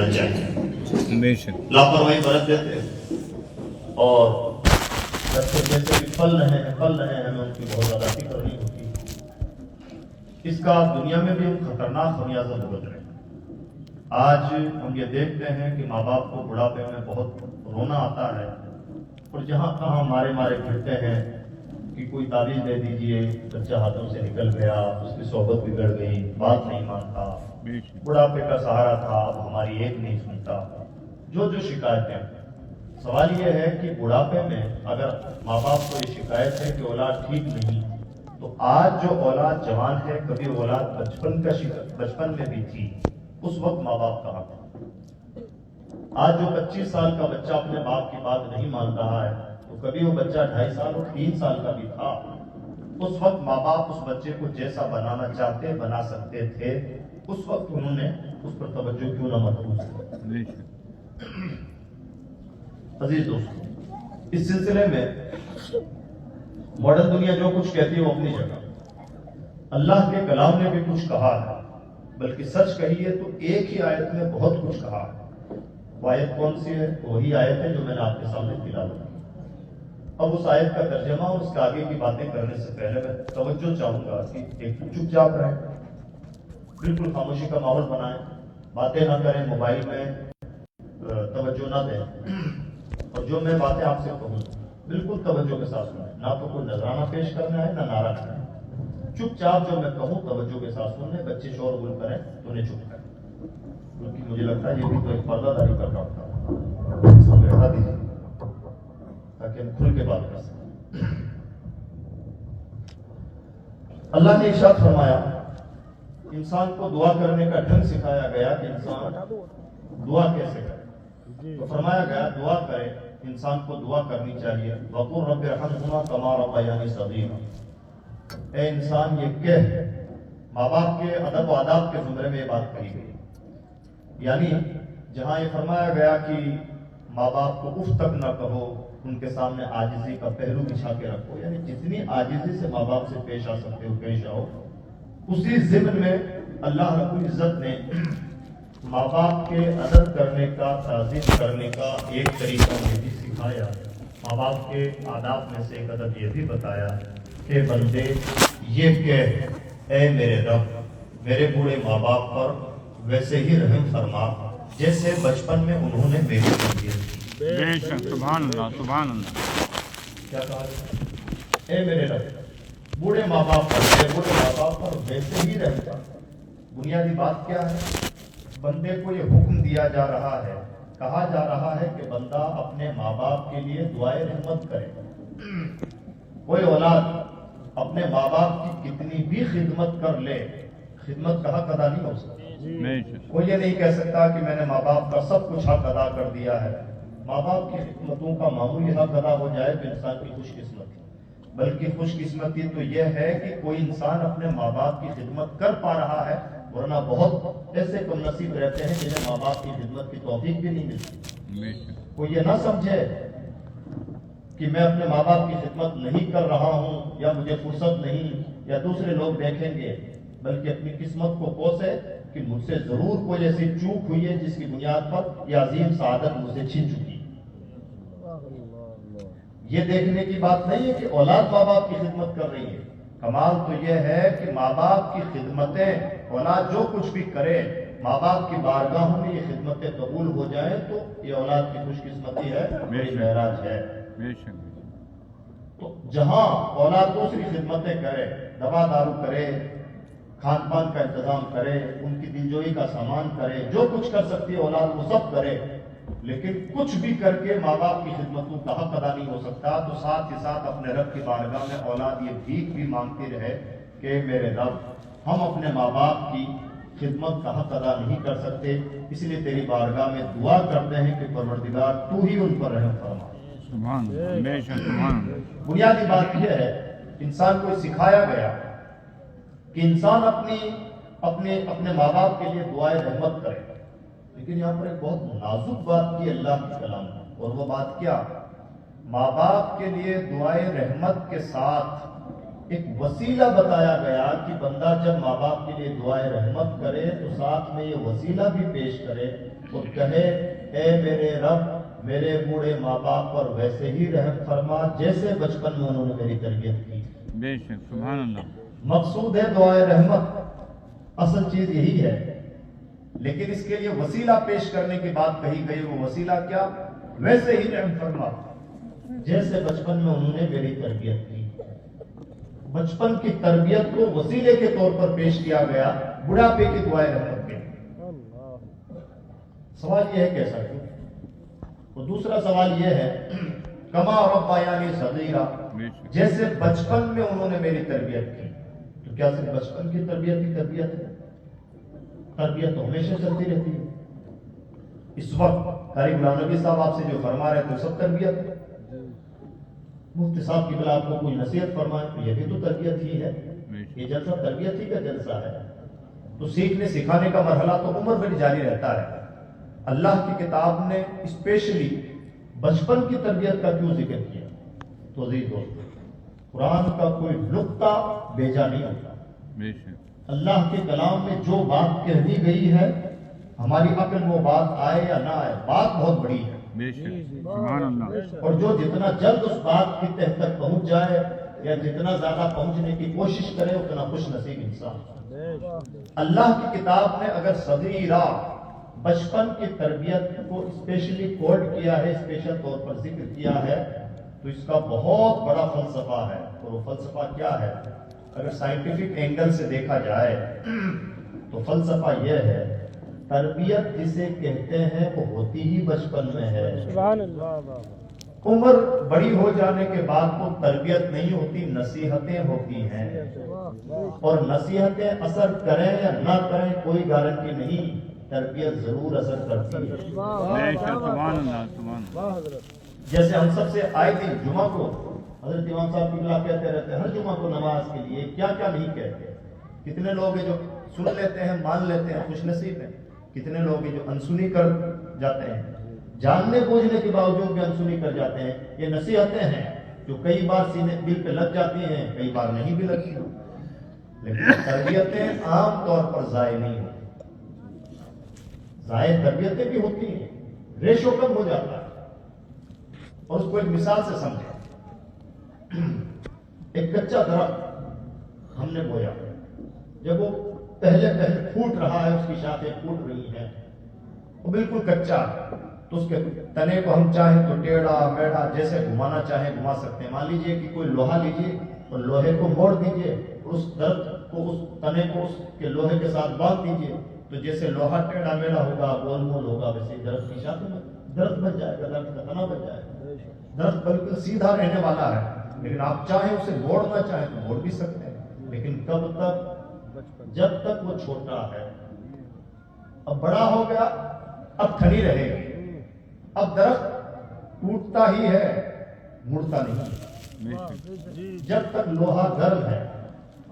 بچہ ہے، لاپرواہی برت دیتے ہیں اور بچے جیسے بھی پل رہے ہیں ہمیں ان کی بہت زیادہ فکر نہیں ہوتی۔ اس کا دنیا میں بھی ہم خطرناک خمیازہ بھگت رہے ہیں۔ آج ہم یہ دیکھتے ہیں کہ ماں باپ کو بڑھاپے میں بہت رونا آتا ہے اور جہاں کہاں مارے پھرتے ہیں کہ کوئی تعویذ دے دیجئے، بچہ ہاتھوں سے نکل گیا، اس کی صحبت بگڑ گئی، بات نہیں مانتا، بڑھاپے کا سہارا تھا، اب ہماری ایک نہیں سنتا، جو شکایتیں۔ سوال یہ ہے کہ بڑھاپے میں اگر ماں باپ کو یہ شکایت ہے کہ اولاد ٹھیک نہیں، تو آج جو اولاد جوان ہے، کبھی اولاد بچپن میں بھی تھی، اس وقت ماں باپ کہاں تھا؟ آج جو 25 سال کا بچہ اپنے باپ کی بات نہیں مان رہا ہے، تو کبھی وہ بچہ 2.5 سال اور 3 سال کا بھی تھا۔ اس وقت ماں باپ اس بچے کو جیسا بنانا چاہتے بنا سکتے تھے، اس وقت انہوں نے اس پر توجہ کیوں نہ مرکوز کی؟ عزیز دوستو، اس سلسلے میں ماڈرن دنیا جو کچھ کہتی ہے وہ اپنی جگہ، اللہ کے کلام نے بھی کچھ کہا ہے، بلکہ سچ کہیے تو ایک ہی آیت میں بہت کچھ کہا ہے۔ وہ آیت کون سی ہے؟ وہی آیت ہے جو میں نے آپ کے سامنے تلاوت کی۔ اب اس آیت کا ترجمہ اور اس کے آگے کی باتیں کرنے سے پہلے میں توجہ چاہوں گا کہ ایک چپ چاپ رہیں، بالکل خاموشی کا ماحول بنائیں، باتیں نہ کریں، موبائل میں توجہ نہ دیں، اور جو میں باتیں آپ سے کہوں بالکل توجہ کے ساتھ سنیں، نہ تو کوئی نذرانہ پیش کرنا ہے نہ نعرہ کرنا ہے۔ چپ چاپ جو میں کہوں توجہ کے ساتھ سنیں، بچے شور غل کریں تو انہیں چپ کریں، کیونکہ مجھے لگتا ہے یہ بھی تو ایک پردہ داری کا کام تھا، اس کو بیٹھا دیجیے تاکہ ہم کھل کے بات کر سکیں۔ اللہ نے ارشاد فرمایا، انسان کو دعا کرنے کا ڈھنگ سکھایا گیا کہ انسان دعا کیسے کرے، تو فرمایا گیا دعا کرے، انسان کو دعا کرنی چاہیے، وَقُلْ رَبِّ ارْحَمْهُمَا كَمَا رَبَّيَانِي صَغِيرًا۔ اے انسان یہ کہہ، ماں باپ کے ادب و آداب کے زمرے میں یہ بات کہی گئی، یعنی جہاں یہ فرمایا گیا کہ ماں باپ کو اف تک نہ کہو، ان کے سامنے عاجزی کا پہلو بچھا کے رکھو، یعنی جتنی عاجزی سے ماں باپ سے پیش آ سکتے ہو پیش آؤ۔ اسی ضمن میں اللہ رب العزت نے ماں باپ کے ادب کرنے کا، تعظیم کرنے کا ایک طریقہ یہ بھی سکھایا، ماں باپ کے آداب میں سے ایک ادب یہ بھی بتایا کہ بندے یہ کہہ، اے میرے رب میرے بوڑھے ماں باپ پر ویسے ہی رحم فرما جیسے بچپن میں انہوں نے میری تربیت کی۔ سبحان اللہ سبحان اللہ۔ کیا کہا؟ اے میرے رب بوڑھے ماں باپ پر، میرے بوڑھے ماں باپ پر ویسے ہی رحم فرما۔ بنیادی بات کیا ہے؟ بندے کو یہ حکم دیا جا رہا ہے، کہا جا رہا ہے کہ بندہ اپنے ماں باپ کے لیے دعائے رحمت کرے۔ کوئی اولاد اپنے ماں باپ کی کتنی بھی خدمت کر لے، خدمت کا حق ادا نہیں ہو سکتا۔ کوئی یہ نہیں کہہ سکتا کہ میں نے ماں باپ کا سب کچھ حق ادا کر دیا ہے۔ ماں باپ کی خدمتوں کا معمولی حق ادا ہو جائے تو انسان کی خوش قسمتی، بلکہ خوش قسمتی تو یہ ہے کہ کوئی انسان اپنے ماں باپ کی خدمت کر پا رہا ہے، ورنہ بہت ایسے کم نصیب رہتے ہیں جنہیں ماں باپ کی خدمت کی توفیق بھی نہیں ملتی۔ کوئی یہ نہ سمجھے کہ میں اپنے ماں باپ کی خدمت نہیں کر رہا ہوں یا مجھے فرصت نہیں یا دوسرے لوگ دیکھیں گے، بلکہ اپنی قسمت کو کوسے کہ مجھ سے ضرور کوئی ایسی چوک ہوئی ہے جس کی بنیاد پر یہ عظیم سعادت مجھ سے چھن چکی۔ یہ دیکھنے کی بات نہیں ہے کہ اولاد ماں باپ کی خدمت کر رہی ہے، کمال تو یہ ہے کہ ماں باپ کی خدمتیں اولاد جو کچھ بھی کرے، ماں باپ کی بارگاہوں میں یہ خدمتیں قبول ہو جائیں تو یہ اولاد کی خوش قسمتی ہے، میری معراج ہے۔ تو جہاں اولاد دوسری خدمتیں کرے، دوا دارو کرے، کھان پان کا انتظام کرے، ان کی دلجوئی کا سامان کرے، جو کچھ کر سکتی ہے اولاد وہ سب کرے، لیکن کچھ بھی کر کے ماں باپ کی خدمتوں کا حق ادا نہیں ہو سکتا، تو ساتھ ہی ساتھ اپنے رب کی بارگاہ میں اولاد یہ بھیک بھی مانگتی رہے کہ میرے رب ہم اپنے ماں باپ کی خدمت کا حق ادا نہیں کر سکتے، اس لیے تیری بارگاہ میں دعا کرتے ہیں کہ پروردگار تو ہی ان پر رحم فرما۔ بنیادی بات یہ ہے، انسان کو سکھایا گیا کہ انسان اپنے ماں باپ کے لیے دعائے رحمت کرے، لیکن یہاں پر ایک بہت نازک بات کی اللہ کے کلام میں، اور وہ بات کیا؟ ماں باپ کے لیے دعائے رحمت کے ساتھ ایک وسیلہ بتایا گیا کہ بندہ جب ماں باپ کے لیے دعائے رحمت کرے تو ساتھ میں یہ وسیلہ بھی پیش کرے اور کہے اے میرے رب میرے بوڑھے ماں باپ پر ویسے ہی رحم فرما جیسے بچپن میں انہوں نے میری تربیت کی. بے شک سبحان اللہ. مقصود ہے دعائے رحمت، اصل چیز یہی ہے، لیکن اس کے لیے وسیلہ پیش کرنے کی بات کہی گئی. وہ وسیلہ کیا؟ ویسے ہی رحم فرما جیسے بچپن میں انہوں نے میری تربیت کی. بچپن کی تربیت کو وسیلے کے طور پر پیش کیا گیا بڑھاپے کی دعائے رحمت کے. سوال یہ ہے کیسا کیوں؟ اور دوسرا سوال یہ ہے کما ربیانی صغیرا، جیسے بچپن میں انہوں نے میری تربیت کی. تو کیا صرف بچپن کی تربیت ہی تربیت ہے؟ تربیت تو ہمیشہ چلتی رہتی ہے. اس وقت قاری غلام نبی صاحب آپ سے جو فرما رہے تھے سب تربیت ہے. مفتی صاحب کی بلا آپ کو کوئی نصیحت فرمائے تو یہ بھی تو تربیت ہی ہے. یہ جلسہ تربیت ہی کا جلسہ ہے. تو سیکھنے سکھانے کا مرحلہ تو عمر بھر جاری رہتا ہے. اللہ کی کتاب نے اسپیشلی بچپن کی تربیت کا کیوں ذکر کیا؟ تو عزیز دوستو، قرآن کا کوئی نقطہ بیجا نہیں ہوتا. اللہ کے کلام میں جو بات کہہ دی گئی ہے ہماری عقل وہ بات آئے یا نہ آئے، بات بہت بڑی ہے. اور جو جتنا جلد اس بات کی تہ تک پہنچ جائے یا جتنا زیادہ پہنچنے کی کوشش کرے اتنا خوش نصیب انسان. اللہ کی کتاب نے اگر صغیرہ بچپن کی تربیت کو اسپیشلی کوڈ کیا ہے، اسپیشل طور پر ذکر کیا ہے، تو اس کا بہت بڑا فلسفہ ہے. اور وہ فلسفہ کیا ہے؟ اگر سائنٹیفک اینگل سے دیکھا جائے تو فلسفہ یہ ہے تربیت جسے کہتے ہیں وہ ہوتی ہی بچپن میں ہے. عمر بڑی ہو جانے کے بعد تو تربیت نہیں ہوتی، نصیحتیں ہوتی ہیں. اور نصیحتیں اثر کریں یا نہ کریں کوئی گارنٹی نہیں، تربیت ضرور اثر کرتی ہے. جیسے ہم سب سے آئے دن جمعہ کو حضرت امام صاحب کی بلا کہتے رہتے ہیں ہر جمعہ کو نماز کے لیے کیا کیا نہیں کہتے. کتنے لوگ ہیں جو سن لیتے ہیں، مان لیتے ہیں، خوش نصیب ہیں. کتنے لوگ ہیں جو انسنی کر جاتے ہیں، جاننے بوجھنے کے باوجود بھی انسنی کر جاتے ہیں. یہ نصیحتیں ہیں جو کئی بار سینے دل پہ لگ جاتی ہیں، کئی بار نہیں بھی لگتی. لیکن تربیتیں عام طور پر ضائع نہیں ہوتی. ضائع تربیتیں بھی ہوتی ہیں، ریشو کم ہو جاتا ہے. اور اس کو ایک مثال سے سمجھیں. ایک کچا درخت ہم نے بویا، جب وہ پہلے پھوٹ رہا ہے، اس کی شاخیں پھوٹ رہی ہیں، وہ بالکل کچا ہے، تو اس کے تنے کو ہم چاہیں تو ٹیڑھا میڑھا جیسے گھمانا چاہیں گھما سکتے ہیں. مان لیجئے کہ کوئی لوہا لیجئے اور لوہے کو موڑ دیجئے اور اس درخت کو، اس تنے کو اس کے لوہے کے ساتھ باندھ دیجئے، تو جیسے لوہا ٹیڑھا میڑھا ہوگا، گول مول ہوگا، ویسے درخت کی شاخیں میں درخت بچ جائے گا، درخت کا تنا بچ جائے گا. درخت بالکل سیدھا رہنے والا ہے، لیکن آپ چاہیں اسے موڑنا چاہیں تو موڑ بھی سکتے ہیں. لیکن کب تک؟ جب تک وہ چھوٹا ہے. اب بڑا ہو گیا، اب تھنی رہے گی. اب درخت ٹوٹتا ہی ہے، مڑتا نہیں. جب تک لوہا گرم ہے،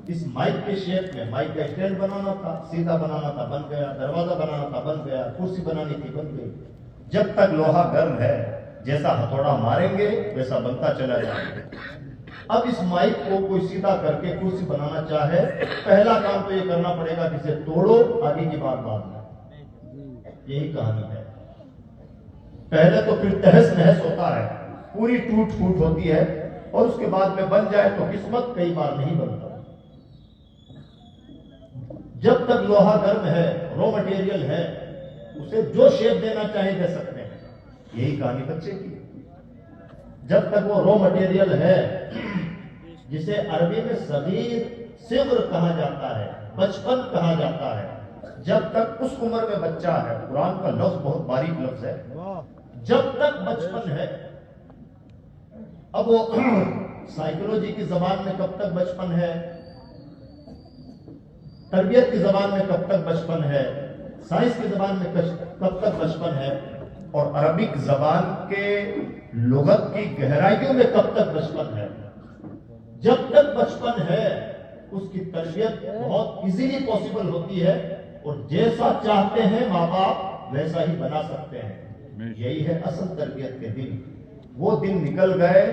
اس مائک کے شیپ میں، مائک کا اسٹینڈ بنانا تھا، سیدھا بنانا تھا، بن گیا. دروازہ بنانا تھا، بن گیا. کرسی بنانی تھی، بن گئی. جب تک لوہا گرم ہے، جیسا ہتھوڑا ماریں گے ویسا بنتا چلا جائے گا. اب اس مائک کو کوئی سیدھا کر کے کرسی بنانا چاہے، پہلا کام تو یہ کرنا پڑے گا کہ اسے توڑو، آگے کی بات بعد میں. یہی کہانی ہے. پہلے تو پھر تہس نہس ہوتا ہے، پوری ٹوٹ پھوٹ ہوتی ہے، اور اس کے بعد میں بن جائے تو قسمت، کئی بار نہیں بنتا. جب تک لوہا گرم ہے، رو مٹیریل ہے، اسے جو شیپ دینا چاہے دے سکتے ہیں. یہی کہانی بچے کی. جب تک وہ رو مٹیریل ہے، جسے عربی میں صغیر، صغر کہا جاتا ہے، بچپن کہا جاتا ہے، جب تک اس عمر میں بچہ ہے. قرآن کا لفظ بہت باریک لفظ ہے، جب تک بچپن ہے. اب وہ سائیکولوجی کی زبان میں کب تک بچپن ہے، تربیت کی زبان میں کب تک بچپن ہے، سائنس کی زبان میں کب تک بچپن ہے، اور عربک زبان کے لغت کی گہرائیوں میں کب تک بچپن ہے. جب تک بچپن ہے اس کی تربیت بہت ایزیلی پاسبل ہوتی ہے، اور جیسا چاہتے ہیں ماں باپ ویسا ہی بنا سکتے ہیں. یہی ہے اصل تربیت کے دن. وہ دن نکل گئے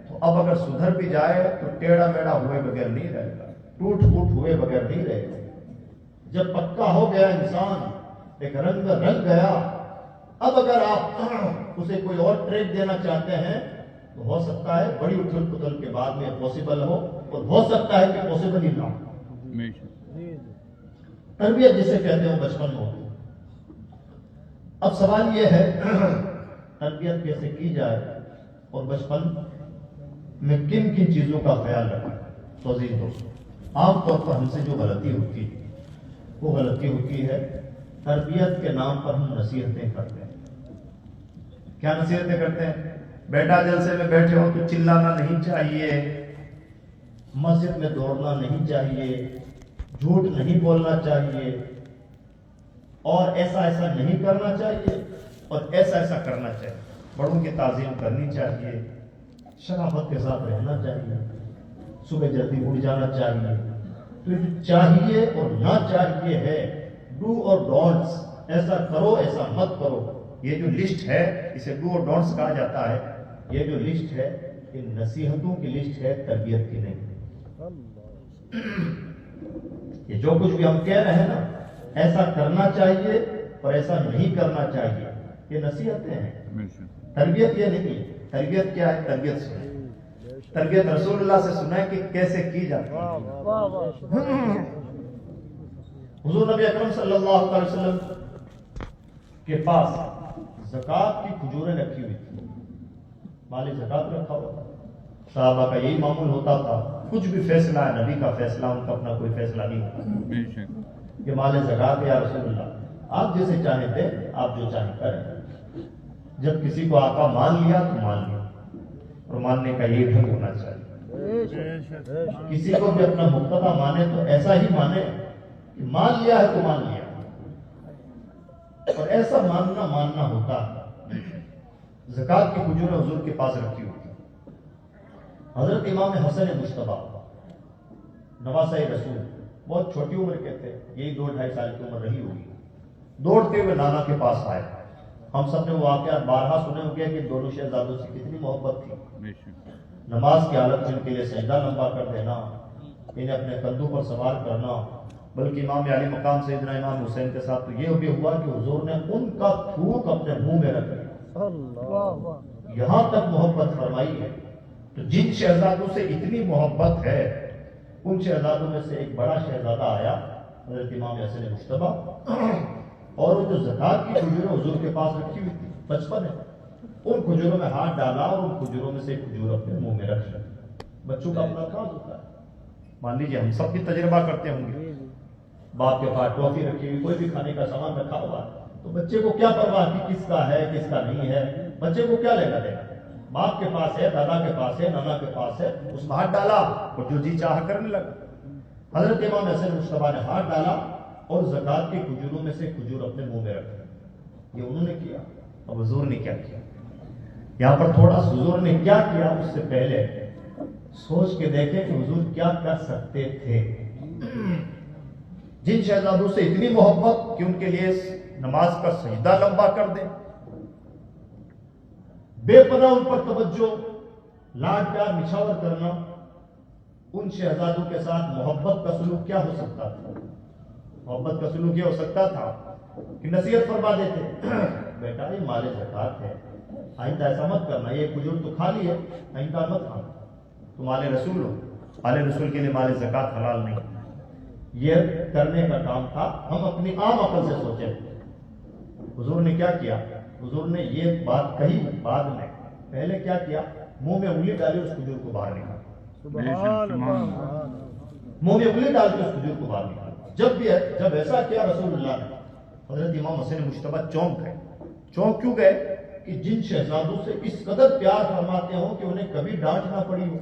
تو اب اگر سدھر بھی جائے تو ٹیڑھا میڑھا ہوئے بغیر نہیں رہے گا، ٹوٹ پھوٹ ہوئے بغیر نہیں رہے گا. جب پکا ہو گیا انسان، ایک رنگ گیا، اب اگر آپ اسے کوئی اور ٹریک دینا چاہتے ہیں تو ہو سکتا ہے بڑی اتھل پتھل کے بعد میں پاسبل ہو، اور ہو سکتا ہے کہ پاسبل ہی نہ ہو۔ تربیت جسے کہتے ہیں بچپن میں ہوتی ہے۔ اب سوال یہ ہے تربیت کیسے کی جائے اور بچپن میں کن کن چیزوں کا خیال رکھیں؟ تو عزیز دوستو، عام طور پر ہم سے جو غلطی ہوتی ہے وہ غلطی ہوتی ہے تربیت کے نام پر ہم نصیحتیں کرتے ہیں۔ کیا نصیحتیں کرتے ہیں؟ بیٹا جلسے میں بیٹھے ہو تو چلانا نہیں چاہیے، مسجد میں دوڑنا نہیں چاہیے، جھوٹ نہیں بولنا چاہیے، اور ایسا ایسا نہیں کرنا چاہیے، اور ایسا ایسا کرنا چاہیے، بڑوں کی تعظیم کرنی چاہیے، شرافت کے ساتھ رہنا چاہیے، صبح جلدی اٹھ جانا چاہیے۔ تو یہ چاہیے اور نہ چاہیے ہے، ڈو اور ڈونٹس، ایسا کرو ایسا مت کرو، یہ جو لسٹ ہے اسے ڈو اور ڈونٹس کہا جاتا ہے۔ یہ جو لسٹ ہے یہ نصیحتوں کی لسٹ ہے، تربیت کی نہیں۔ یہ جو کچھ بھی ہم کہہ رہے ہیں نا، ایسا کرنا چاہیے اور ایسا نہیں کرنا چاہیے، یہ نصیحتیں ہیں، تربیت یہ نہیں ہے۔ تربیت کیا ہے؟ تربیت سنیں، تربیت رسول اللہ سے سنیں کہ کیسے کی جاتی ہے۔ حضور نبی اکرم صلی اللہ علیہ وسلم کے پاس زکوٰۃ کی کھجوریں رکھی ہوئی تھی، مال زکوٰۃ رکھا ہوا تھا۔ صحابہ کا یہی معمول ہوتا تھا، کچھ بھی فیصلہ ہے نبی کا فیصلہ، ان کا اپنا کوئی فیصلہ نہیں ہوتا کہ مال زکوٰۃ یا رسول اللہ آپ جسے چاہیں دیں، آپ جو چاہیں کریں۔ جب کسی کو آقا مان لیا تو مان لیا، اور ماننے کا یہی ڈھنگ ہونا چاہیے۔ کسی کو بھی اپنا مقتدی مانے تو ایسا ہی مانے کہ مان لیا ہے تو مان لیا، اور ایسا ماننا ہوتا ہے۔ زکوٰۃ کی کھجوریں حضور کے پاس رکھی ہوئی تھی۔ حضرت امام حسن مجتبیٰ نواسہ رسول بہت چھوٹی عمر کے تھے، یہی 2-2.5 سال کی عمر رہی ہوگی، دوڑتے ہوئے نانا کے پاس آئے۔ ہم سب نے وہ واقعات بارہا سنے ہو گیا کہ دونوں شہزادوں سے کتنی محبت تھی۔ نماز کی حالت میں ان کے لیے سجدہ لمبا کر دینا، انہیں اپنے کندھوں پر سوار کرنا، بلکہ امام علی مقام سیدنا امام حسین کے ساتھ تو یہ بھی ہوا کہ حضور نے ان کا تھوک اپنے منہ میں رکھ لیا، یہاں تک محبت فرمائی ہے۔ تو جن شہزادوں سے اتنی محبت ہے ان شہزادوں میں سے ایک بڑا شہزادہ آیا، حضرت امام حسن مجتبیٰ، اور وہ جو زکوٰۃ کی کھجوریں حضور کے پاس رکھی ہوئی تھی، بچپن ہے، ان کھجوروں میں ہاتھ ڈالا اور ان کھجوروں میں سے ایک کھجور اپنے منہ میں رکھ لیا۔ بچوں کا اپنا کام ہوتا ہے، مان لیجیے ہم سب بھی تجربہ کرتے ہوں گے، باپ کے پاس ٹافی رکھی ہوئی، کوئی بھی کھانے کا سامان رکھا ہوا تو بچے کو کیا پرواہ کہ کس کا ہے کس کا نہیں ہے، بچے کو کیا لینا دینا، باپ کے پاس ہے، دادا کے پاس ہے، نانا کے پاس ہے، اس میں ہاتھ ڈالا اور جو جی چاہ کرنے لگا۔ حضرت امام حسن مجتبیٰ نے ہاتھ ڈالا اور زکوٰۃ کے کھجوروں میں سے کھجور اپنے منہ میں رکھا۔ یہ انہوں نے کیا، اب حضور نے کیا کیا؟ یہاں پر تھوڑا حضور نے کیا کیا اس سے پہلے سوچ کے دیکھیں کہ حضور کیا کر سکتے تھے۔ جن شہزادوں سے اتنی محبت کہ ان کے لیے نماز کا سجدہ لمبا کر دیں، بے پناہ ان پر توجہ، لاڈ پیار نچھاور کرنا، ان شہزادوں کے ساتھ محبت کا سلوک کیا ہو سکتا تھا؟ محبت کا سلوک یہ ہو سکتا تھا کہ نصیحت فرما دیتے، بیٹا یہ مال زکوٰۃ ہے، آئندہ ایسا مت کرنا، یہ کھجور تو کھا لی ہے، آئندہ مت کھانا، تم آل رسول ہو، آل رسول کے لیے مال زکوٰۃ حلال نہیں۔ یہ کرنے کا کام تھا، ہم اپنی عام عقل سے سوچیں۔ حضور نے کیا کیا؟ حضور نے یہ بات کہی بعد میں، پہلے کیا کیا؟ منہ میں انگلی ڈالی، اس کھجور کو باہر نکالا، منہ میں انگلی ڈال کے اس کھجور کو باہر نکالا۔ جب ایسا کیا رسول اللہ نے، حضرت امام حسن مجتبیٰ چونک گئے۔ چونک کیوں گئے؟ کہ جن شہزادوں سے اس قدر پیار فرماتے ہوں کہ انہیں کبھی ڈانٹ نہ پڑی ہو،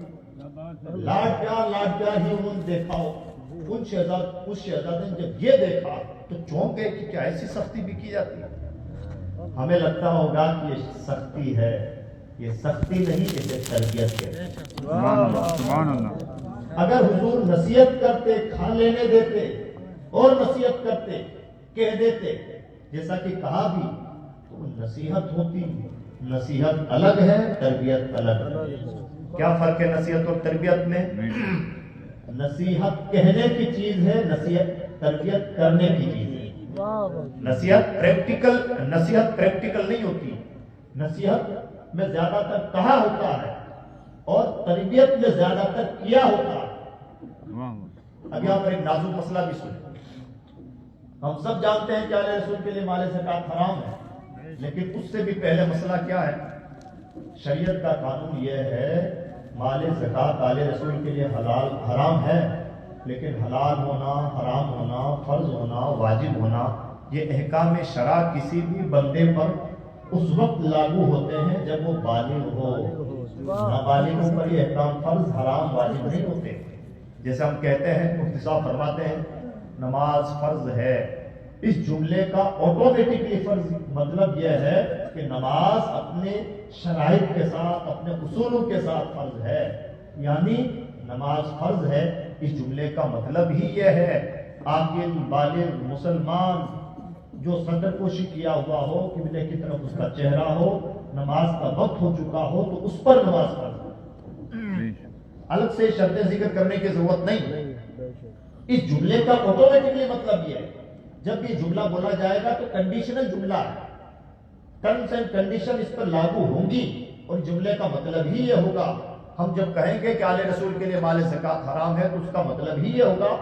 لاڈ پیار ہی انہوں نے دیکھا ہو، اس شہزادے نے جب یہ دیکھا تو چونک گئے کہ کیا ایسی سختی بھی کی جاتی ہے؟ ہمیں لگتا ہوگا کہ یہ سختی ہے، یہ سختی نہیں، اسے تربیت ہے۔ سبحان اللہ۔ اگر حضور نصیحت کرتے، کھا لینے دیتے، اور نصیحت کرتے، کہہ دیتے جیسا کہ کہا بھی، تو نصیحت ہوتی، نصیحت الگ ہے، تربیت الگ ہے۔ کیا فرق ہے نصیحت اور تربیت میں؟ نصیحت کہنے کی چیز ہے، نصیحت تربیت کرنے کی چیز ہے۔ نصیحت پریکٹیکل نہیں ہوتی. نصیحت میں زیادہ تر کہا ہوتا ہے اور تربیت میں زیادہ تر کیا ہوتا ہے. اب یہاں پر ایک نازک مسئلہ بھی سنیں. ہم سب جانتے ہیں کہ اعلی رسول کے لیے مال زکات حرام ہے، لیکن اس سے بھی پہلے مسئلہ کیا ہے؟ شریعت کا قانون یہ ہے مال زکات اعلی رسول کے لیے حرام ہے، لیکن حلال ہونا، حرام ہونا، فرض ہونا، واجب ہونا، یہ احکام شرع کسی بھی بندے پر اس وقت لاگو ہوتے ہیں جب وہ بالغ ہو. نابالغوں پر یہ احکام فرض، حرام، واجب نہیں ہوتے. جیسے ہم کہتے ہیں، مفتی صاحب فرماتے ہیں نماز فرض ہے، اس جملے کا آٹومیٹکلی فرض مطلب یہ ہے کہ نماز اپنے شرائط کے ساتھ، اپنے اصولوں کے ساتھ فرض ہے. یعنی نماز فرض ہے، اس جملے کا مطلب ہی یہ ہے عاقل بالغ مسلمان جو صدر کوشی کیا ہوا ہو، قبلے کی طرف اس کا چہرہ ہو، نماز کا وقت ہو چکا ہو تو اس پر نماز فرض ہے. الگ سے شرطیں ذکر کرنے کی ضرورت نہیں. اس جملے کا آٹومیٹکلی مطلب یہ ہے جب یہ جملہ بولا جائے گا تو کنڈیشنل جملہ ہے، ٹرمز اینڈ کنڈیشن اس پر لاگو ہوں گی اور جملے کا مطلب ہی یہ ہوگا. ہم جب کہیں گے کہ اعلی رسول کے لیے مال زکات حرام ہے تو اس کا مطلب ہی یہ ہوگا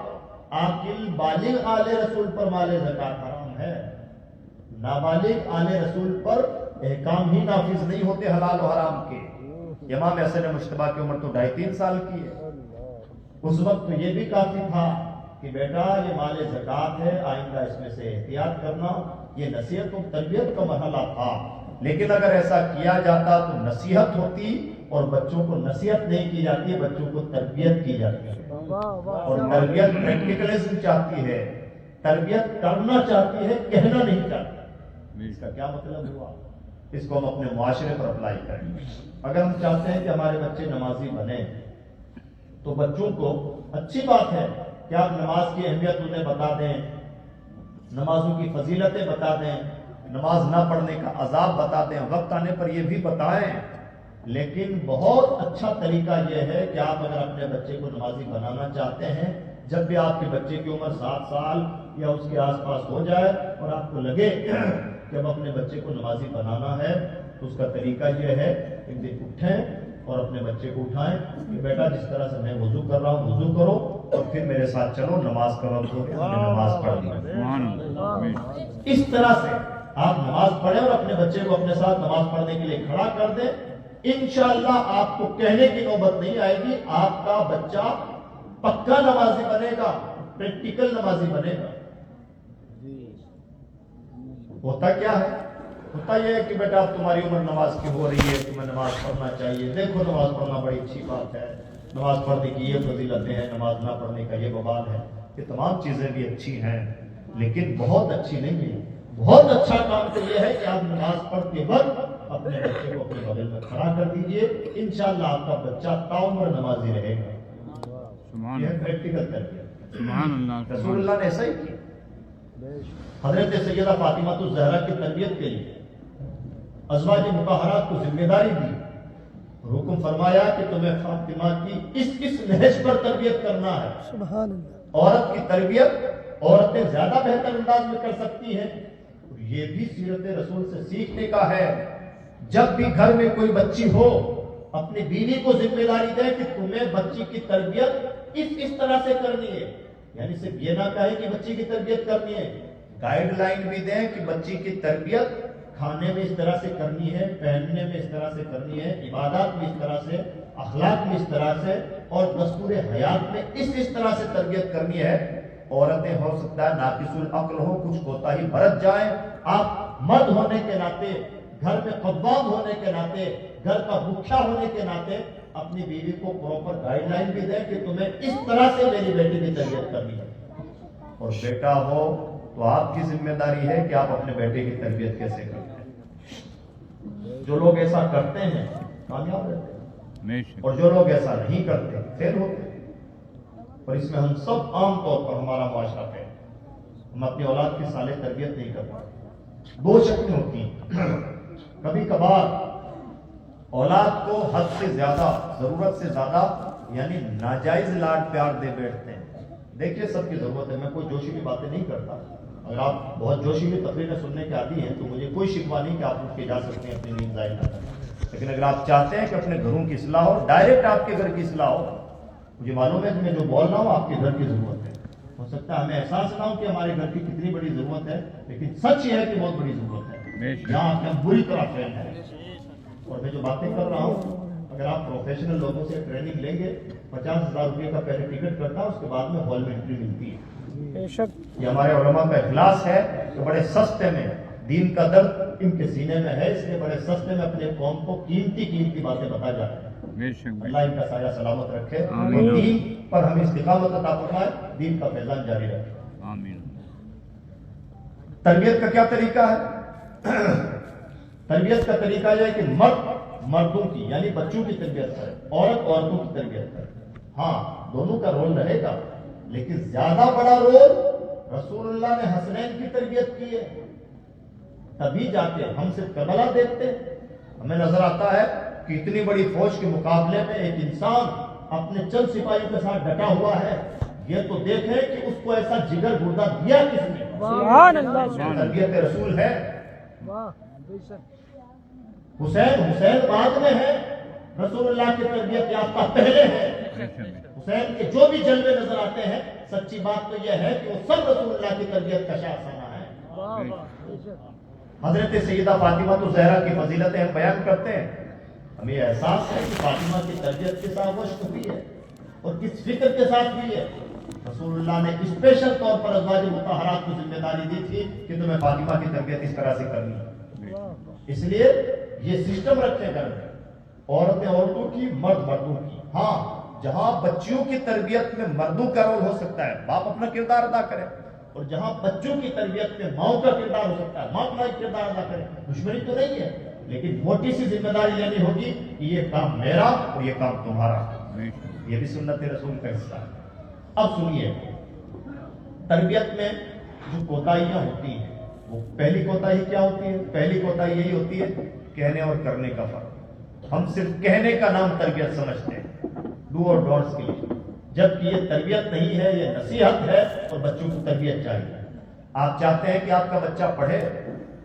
عاقل بالغ اعلی رسول پر مال زکات حرام ہے. نابالغ اعلی رسول پر احکام ہی نافذ نہیں ہوتے حلال و حرام کے. امام حسن مجتبیٰ کی عمر تو 2.5-3 سال کی ہے. اس وقت تو یہ بھی کافی تھا کہ بیٹا یہ مال زکات ہے، آئندہ اس میں سے احتیاط کرنا. یہ نصیحت و تربیت کا مرحلہ تھا. لیکن اگر ایسا کیا جاتا تو نصیحت ہوتی، اور بچوں کو نصیحت نہیں کی جاتی، بچوں کو تربیت کی جاتی ہے. اور تربیت پریکٹیکلزم چاہتی ہے، تربیت کرنا چاہتی ہے، کہنا نہیں چاہتی. اس کا کیا مطلب ہوا؟ اس کو ہم اپنے معاشرے پر اپلائی کریں. اگر ہم چاہتے ہیں کہ ہمارے بچے نمازی بنے تو بچوں کو اچھی بات ہے کہ آپ نماز کی اہمیت انہیں بتا دیں، نمازوں کی فضیلتیں بتا دیں، نماز نہ پڑھنے کا عذاب بتا دیں، وقت آنے پر یہ بھی بتائیں. لیکن بہت اچھا طریقہ یہ ہے کہ آپ اگر اپنے بچے کو نمازی بنانا چاہتے ہیں، جب بھی آپ کے بچے کی عمر 7 سال یا اس کے آس پاس ہو جائے اور آپ کو لگے کہ اب اپنے بچے کو نمازی بنانا ہے، تو اس کا طریقہ یہ ہے ایک دن اٹھیں اور اپنے بچے کو اٹھائیں کہ بیٹا جس طرح سے میں وضو کر رہا ہوں وضو کرو اور پھر میرے ساتھ چلو، نماز کا وقت ہو گیا، نماز پڑھ لی. اس طرح سے آپ نماز پڑھیں اور اپنے بچے کو اپنے ساتھ نماز پڑھنے کے لیے کھڑا کر دیں. انشاءاللہ آپ کو کہنے کی نوبت نہیں آئے گی، آپ کا بچہ پکا نمازی بنے گا، پریکٹیکل نمازی بنے گا. ہوتا کیا ہے؟ ہوتا یہ ہے کہ بیٹا اب تمہاری عمر نماز کی ہو رہی ہے، تمہیں نماز پڑھنا چاہیے. دیکھو نماز پڑھنا بڑی اچھی بات ہے، نماز پڑھنے کی یہ فضیلتیں ہیں، نماز نہ پڑھنے کا یہ وبال ہے. یہ تمام چیزیں بھی اچھی ہیں لیکن بہت اچھی نہیں ہے. بہت اچھا کام تو یہ ہے کہ آپ نماز پڑھتے وقت اپنے بچے کو اپنے بغل میں کھڑا کر دیجئے. انشاءاللہ آپ کا بچہ تاعمر نمازی رہے گا. یہ پریکٹیکل تربیت رسول اللہ نے ایسا ہی کیا. حضرت سیدہ فاطمہ الزہرا کی تربیت کے لیے ازواج مطہرات کو ذمہ داری دی. حکم فرمایا کہ تمہیں فاطمہ کی اس نہج پر تربیت کرنا ہے. سبحان اللہ. عورت کی تربیت عورتیں زیادہ بہتر انداز میں کر سکتی ہیں. یہ بھی سیرت رسول سے سیکھنے کا ہے. جب بھی گھر میں کوئی بچی ہو اپنی بیوی کو ذمہ داری دے کہ تمہیں بچی کی تربیت اس طرح سے کرنی ہے. یعنی صرف یہ نہ کہے کہ بچی کی تربیت کرنی ہے، گائیڈ لائن بھی دیں کہ بچی کی تربیت کھانے میں اس طرح سے کرنی ہے، پہننے میں اس طرح سے کرنی ہے، عبادات میں اس طرح سے، اخلاق میں اس طرح سے، اور دستور حیات میں اس طرح سے تربیت کرنی ہے. عورتیں ہو سکتا ہے ناقص العقل ہو، کچھ کوتاہی برت جائیں. آپ مرد ہونے کے ناطے، گھر میں قوام ہونے کے ناطے، گھر کا مکھیا ہونے کے ناطے اپنی بیوی کو پراپر گائیڈ لائن بھی دیں کہ تمہیں اس طرح سے میری بیٹی کی تربیت کرنی ہے. اور بیٹا ہو تو آپ کی ذمہ داری ہے کہ آپ اپنے بیٹے کی تربیت کیسے کرتے ہیں. جو لوگ ایسا کرتے ہیں کامیاب رہتے ہیں، اور جو لوگ ایسا نہیں کرتے فیل ہوتے ہیں. اور اس میں ہم سب عام طور پر ہمارا معاشرہ ہے، ہم اپنی اولاد کی صالح تربیت نہیں کر پاتے. 2 شکلیں ہوتی ہیں. کبھی کبھار اولاد کو حد سے زیادہ، ضرورت سے زیادہ یعنی ناجائز لاڈ پیار دے بیٹھتے ہیں. دیکھیے سب کی ضرورت ہے، میں کوئی جوشی کی باتیں نہیں کرتا. اگر آپ بہت جوشی میں تقریریں سننے کے عادی ہیں تو مجھے کوئی شکوہ نہیں کہ آپ اٹھ کے جا سکتے ہیں اپنی نیند ضائع نہ کریں، لیکن اگر آپ چاہتے ہیں کہ اپنے گھروں کی اصلاح ہو، ڈائریکٹ آپ کے گھر کی اصلاح ہو، مجھے معلوم ہے کہ میں جو بول رہا ہوں آپ کے گھر کی ضرورت ہے، ہو سکتا ہے ہمیں احساس نہ ہو کہ ہمارے گھر کی کتنی بڑی ضرورت ہے، لیکن سچ یہ ہے کہ بہت بڑی ضرورت ہے، یہاں آپ کا بری طرح فیل ہے۔ اور میں جو باتیں کر رہا ہوں، اگر آپ پروفیشنل لوگوں سے ٹریننگ لیں گے، 50,000 روپے کا پہلے ٹکٹ کرتا ہے، اس کے بعد میں ہال میں انٹری ملتی ہے۔ یہ ہمارے علماء کا اخلاص ہے کہ بڑے سستے میں دین کا درد ان کے سینے میں ہے، اس لیے بڑے سستے میں اپنے قوم کو قیمتی باتیں بتا جاتے ہیں۔ اللہ ان کا سایہ سلامت رکھے اور دین پر ہمیں استقامت عطا فرمائے، دین کا فیضان جاری رکھے۔ آمین۔ تربیت کا کیا طریقہ ہے؟ تربیت کا طریقہ یہ ہے کہ مرد مردوں کی یعنی بچوں کی تربیت کرے، عورت عورتوں کی تربیت کرے۔ ہاں دونوں کا رول رہے گا، لیکن زیادہ بڑا رول رسول اللہ نے حسنین کی تربیت کی ہے۔ تبھی جا کے ہم صرف کربلا دیکھتے، ہمیں نظر آتا ہے کہ اتنی بڑی فوج کے مقابلے میں ایک انسان اپنے چند سپاہیوں کے ساتھ ڈٹا ہوا ہے، یہ تو دیکھیں کہ اس کو ایسا جگر گردہ دیا کس نے۔ سبحان اللہ۔ تربیت رسول ہے۔ حسین بعد میں ہے، رسول اللہ کی تربیت یافتہ پہلے ہے۔ حسین کے جو بھی جلوے نظر آتے ہیں، سچی بات تو یہ ہے کہ وہ سب رسول اللہ کی تربیت کا شاہسانہ ہے۔ حضرت سیدہ فاطمہ تو زہرا کی فضیلتیں ہم بیان کرتے ہیں، ہمیں احساس ہے کہ فاطمہ کی تربیت کے ساتھ وشک ہوئی ہے اور کس فکر کے ساتھ ہوئی ہے۔ رسول اللہ نے اسپیشل طور پر ازواج مطہرات کو ذمہ داری دی تھی کہ تمہیں فاطمہ کی تربیت اس طرح سے کرنی ہے، اس لیے یہ سسٹم رکھے گھر میں، عورتیں عورتوں کی، مرد مردوں کی۔ ہاں جہاں بچیوں کی تربیت میں مردوں کا رول ہو سکتا ہے، باپ اپنا کردار ادا کرے، اور جہاں بچوں کی تربیت میں ماؤں کا کردار ہو سکتا ہے، ماں اپنا کردار ادا کرے۔ دشمنی تو نہیں ہے، لیکن موٹی سی ذمہ داری لینی ہوگی کہ یہ کام میرا اور یہ کام تمہارا، یہ بھی سنت رسول کا حصہ ہے۔ اب سنیے، تربیت میں جو کوتاہیاں ہوتی ہیں، وہ پہلی کوتاہی کیا ہوتی ہے؟ پہلی کوتاہی یہی ہوتی ہے کہنے اور کرنے کا فرق۔ ہم صرف کہنے کا نام تربیت سمجھتے ہیں، ڈو اور ڈونٹس کے لیے، جبکہ یہ تربیت نہیں ہے، یہ نصیحت ہے، اور بچوں کو تربیت چاہیے۔ آپ چاہتے ہیں کہ آپ کا بچہ پڑھے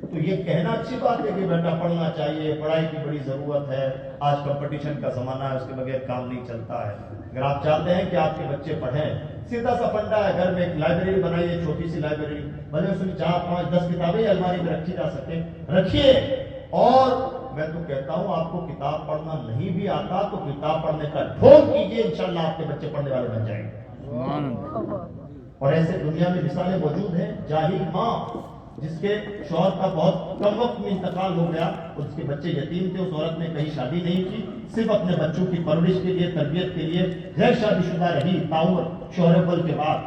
تو یہ کہنا اچھی بات ہے کہ بیٹا پڑھنا چاہیے، پڑھائی کی بڑی ضرورت ہے، آج کمپٹیشن کا زمانہ ہے، اس کے بغیر کام نہیں چلتا ہے۔ اگر آپ چاہتے ہیں کہ آپ کے بچے پڑھیں، سیدھا سا فنڈا ہے، گھر میں ایک لائبریری بنائیے، چھوٹی سی لائبریری، بھلے اس میں 4 5 10 کتابیں الماری میں رکھی جا سکے، رکھیے۔ اور میں تو کہتا ہوں آپ کو کتاب پڑھنا نہیں بھی آتا تو کتاب پڑھنے کا ڈھونگ کیجیے، انشاءاللہ آپ کے بچے پڑھنے والے بن جائیں گے۔ اور ایسے دنیا میں مثالیں موجود ہیں، جاہل ماں جس کے شوہر کا بہت کم وقت میں انتقال ہو گیا اور اس کے بچے یتیم تھے، اس عورت نے کہیں شادی نہیں کی، صرف اپنے بچوں کی پرورش کے لیے، تربیت کے لیے غیر شادی شدہ رہی تاؤمر شوہر بل کے بعد،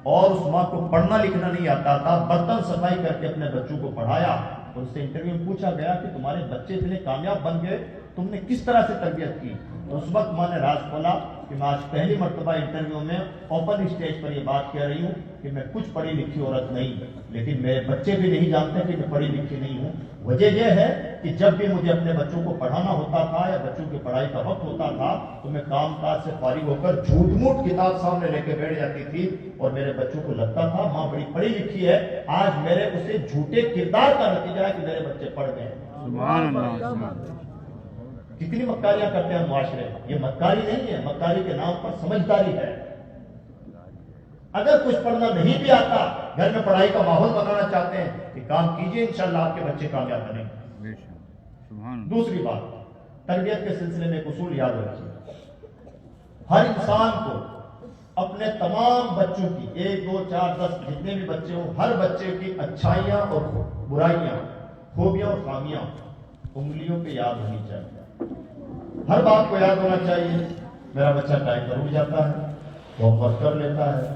اور اس ماں کو پڑھنا لکھنا نہیں آتا تھا، برتن صفائی کر کے اپنے بچوں کو پڑھایا۔ اور اس سے انٹرویو میں پوچھا گیا کہ تمہارے بچے اتنے کامیاب بن گئے، تم نے کس طرح سے تربیت کی؟ اس وقت ماں نے راز کھولا کہ میں آج پہلی مرتبہ انٹرویو میں اوپن اسٹیج پر یہ بات کہہ رہی ہوں کہ میں کچھ پڑھی لکھی عورت نہیں، لیکن میرے بچے بھی نہیں جانتے کہ میں پڑھی لکھی نہیں ہوں۔ وجہ یہ ہے کہ جب بھی مجھے اپنے بچوں کو پڑھانا ہوتا تھا یا بچوں کی پڑھائی کا وقت ہوتا تھا تو میں کام کاج سے فارغ ہو کر جھوٹ موٹ کتاب سامنے لے کے بیٹھ جاتی تھی، اور میرے بچوں کو لگتا تھا ماں بڑی پڑھی لکھی ہے۔ آج میرے اسے جھوٹے کردار کا نتیجہ ہے کہ میرے بچے پڑھ گئے۔ سبحان اللہ۔ کتنی مکاریاں کرتے ہیں معاشرے میں، یہ مکاری نہیں ہے، مکاری کے نام پر سمجھداری ہے۔ اگر کچھ پڑھنا نہیں بھی آتا، گھر میں پڑھائی کا ماحول بنانا چاہتے ہیں کہ کام کیجئے، انشاءاللہ آپ کے بچے کامیاب بنیں گے۔ دوسری بات، تربیت کے سلسلے میں ایک اصول یاد رکھیے، ہر انسان کو اپنے تمام بچوں کی 1 2 4 10 جتنے بھی بچے ہوں، ہر بچے کی اچھائیاں اور برائیاں، خوبیاں اور خامیاں انگلیوں پہ یاد ہونی چاہیے۔ ہر بات کو یاد ہونا چاہیے، میرا بچہ ٹائم پر اٹھ جاتا ہے، ہوم ورک کر لیتا ہے،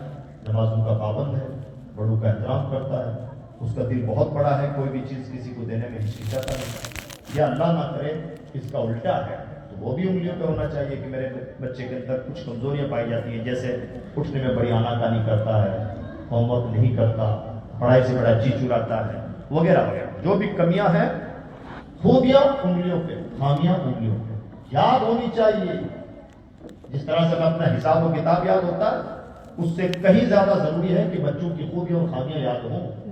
نمازوں کا پابند ہے، بڑوں کا احترام کرتا ہے، اس کا دل بہت بڑا ہے، کوئی بھی چیز کسی کو دینے میں ہچکچاتا نہیں، یا اللہ نہ کرے اس کا الٹا ہے تو وہ بھی انگلیوں پہ ہونا چاہیے کہ میرے بچے کے اندر کچھ کمزوریاں پائی جاتی ہیں، جیسے اٹھنے میں بڑی آناکانی کرتا ہے، ہوم ورک نہیں کرتا، پڑھائی سے بڑا جی چراتا ہے، وغیرہ وغیرہ، جو بھی کمیاں ہیں، خوبیاں انگلیوں پہ، خامیاں انگلیوں پہ یاد ہونی چاہیے۔ جس طرح سے ہمیں اپنا حساب و کتاب یاد ہوتا ہے، اس سے کہیں زیادہ ضروری ہے کہ بچوں کی خوبیاں اور خامیاں یاد ہوں۔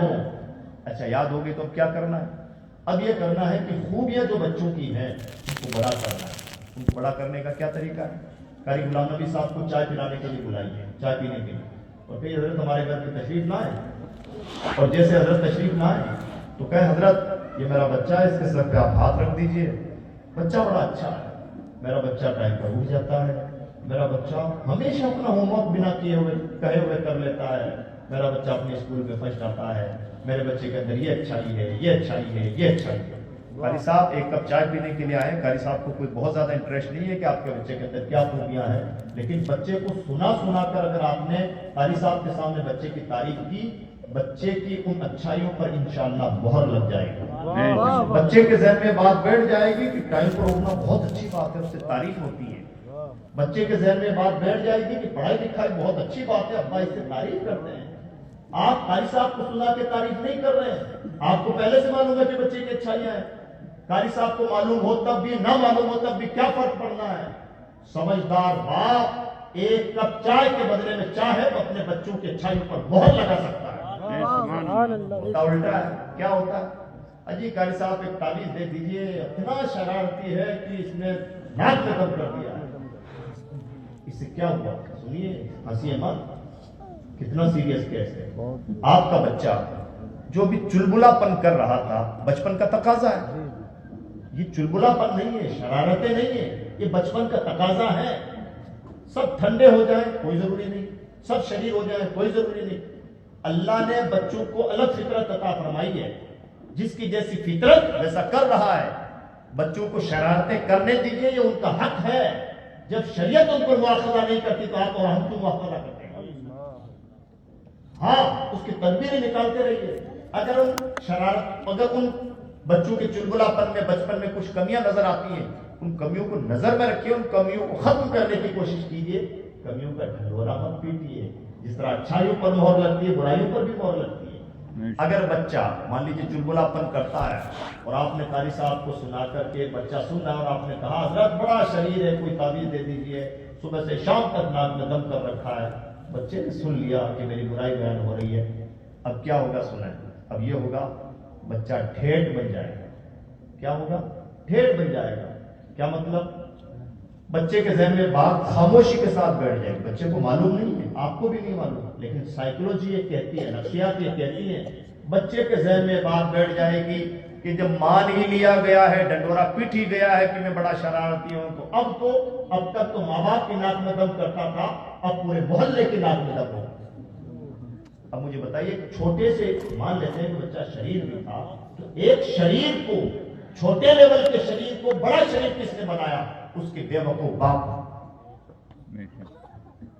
ہوں. اچھا یاد ہوگی تو اب کیا کرنا ہے؟ اب یہ کرنا ہے کہ خوبیاں جو بچوں کی ہیں ان کو بڑا کرنا ہے. ان کو بڑا کرنے کا کیا طریقہ ہے؟ قاری غلام نبی صاحب کو چائے پلانے کے لیے بلائیے، چائے پینے کے لیے، اور کئی حضرت ہمارے گھر پہ تشریف نہ آئے، اور جیسے حضرت تشریف نہ آئے تو کہیں حضرت یہ میرا بچہ ہے، اس کے سر پہ آپ ہاتھ رکھ دیجئے، بچہ بڑا اچھا ہے، میرا بچہ ٹائم پر اٹھ جاتا ہے، میرا بچہ ہمیشہ اپنا ہوم ورک بنا کیے ہوئے کہے ہوئے کر لیتا ہے، میرا بچہ اپنے اسکول میں فرسٹ آتا ہے، میرے بچے کے اندر یہ اچھائی ہے، یہ اچھائی ہے، یہ اچھائی ہے. قاری صاحب ایک کپ چائے پینے کے لیے آئے. قاری صاحب کو کوئی بہت زیادہ انٹرسٹ نہیں ہے کہ آپ کے بچے کے اندر کیا خوبیاں ہیں، لیکن بچے کو سنا کر اگر آپ نے قاری صاحب کے سامنے بچے کی تعریف کی، بچے کی ان اچھائیوں پر انشاءاللہ مہر لگ جائے گی. بچے کے ذہن میں بات بیٹھ جائے گی کہ ٹائم پر اٹھنا بہت اچھی بات ہے، اس سے تعریف ہوتی ہے. بچے کے ذہن میں بات بیٹھ جائے گی کہ پڑھائی لکھائی بہت اچھی بات ہے، ابا اس سے تعریف کرتے ہیں. آپ قاری صاحب کو سنا کے تعریف نہیں کر رہے ہیں، آپ کو پہلے سے معلوم ہے کہ بچے کی اچھائیاں ہیں. قاری صاحب کو معلوم ہو تب بھی، نہ معلوم ہو تب بھی کیا فرق پڑنا ہے؟ سمجھدار باپ ایک کپ چائے کے بدلے میں چاہے تو اپنے بچوں کی اچھائیوں پر مہر لگا سکتا ہے. ہوتا الٹا ہے. کیا ہوتا ہے؟ اجی قاری صاحب ایک تعویذ دے دیجئے، اتنا شرارتی ہے کہ اس نے ناک میں دم کر دیا ہے. اس سے کیا ہوا؟ سنیے، ہنسی مت، کتنا سیریس کیس ہے. آپ کا بچہ جو بھی چلبلا پن کر رہا تھا، بچپن کا تقاضا ہے. یہ چلبلا پن نہیں ہے، شرارتیں نہیں ہیں، یہ بچپن کا تقاضا ہے. سب ٹھنڈے ہو جائیں کوئی ضروری نہیں، سب شریر ہو جائیں کوئی ضروری نہیں. اللہ نے بچوں کو الگ فطرت عطا فرمائی ہے، جس کی جیسی فطرت ویسا کر رہا ہے. بچوں کو شرارتیں کرنے دیجئے، یہ ان کا حق ہے. جب شریعت ان کو مواخذہ نہیں کرتی تو آپ اور ہم کیوں مواخذہ کرتے ہیں؟ ہاں، اس کی تدبیریں نکالتے رہیے. اگر ان بچوں کے چلبلا پن میں بچپن میں کچھ کمیاں نظر آتی ہیں، ان کمیوں کو نظر میں رکھیے، ان کمیوں کو ختم کرنے کی کوشش کیجیے. کمیوں کا ڈھنڈورا مت پیٹیے. جس طرح اچھائیوں پر مہر لگتی ہے، برائیوں پر بھی مہر لگتی ہے. اگر بچہ مان لیجیے چلبلا پن کرتا ہے اور آپ نے قاری صاحب کو سنا کر کے بچہ سن رہا اور آپ نے کہا حضرت بڑا شریر ہے، کوئی تعویذ دے دیجیے، صبح سے شام تک ناک میں دم کر رکھا ہے. بچے نے سن لیا کہ میری برائی بیان ہو رہی ہے. اب کیا ہوگا سنیں؟ اب یہ ہوگا بچہ ٹھیٹ بن جائے گا. کیا ہوگا؟ ٹھیٹ بن جائے گا. کیا مطلب؟ بچے کے ذہن میں بات خاموشی کے ساتھ بیٹھ جائے گی. بچے کو معلوم نہیں ہے، آپ کو بھی نہیں معلوم، لیکن سائیکولوجی یہ کہتی ہے، نفسیات یہ کہتی ہے، بچے کے ذہن میں بات بیٹھ جائے گی کہ جب مان ہی لیا گیا ہے، ڈنڈورا پیٹ ہی گیا ہے کہ میں بڑا شرارتی ہوں، تو اب تک تو ماں باپ کی ناک میں دم کرتا تھا، اب پورے محلے کی ناک میں دم ہو. اب مجھے بتائیے، چھوٹے سے مان لیتے ہیں کہ بچہ شریر میں تھا، تو ایک شریر کو، چھوٹے لیول کے شریر کو بڑا شریر کس نے بنایا؟ اس کے بے وقوف باپ.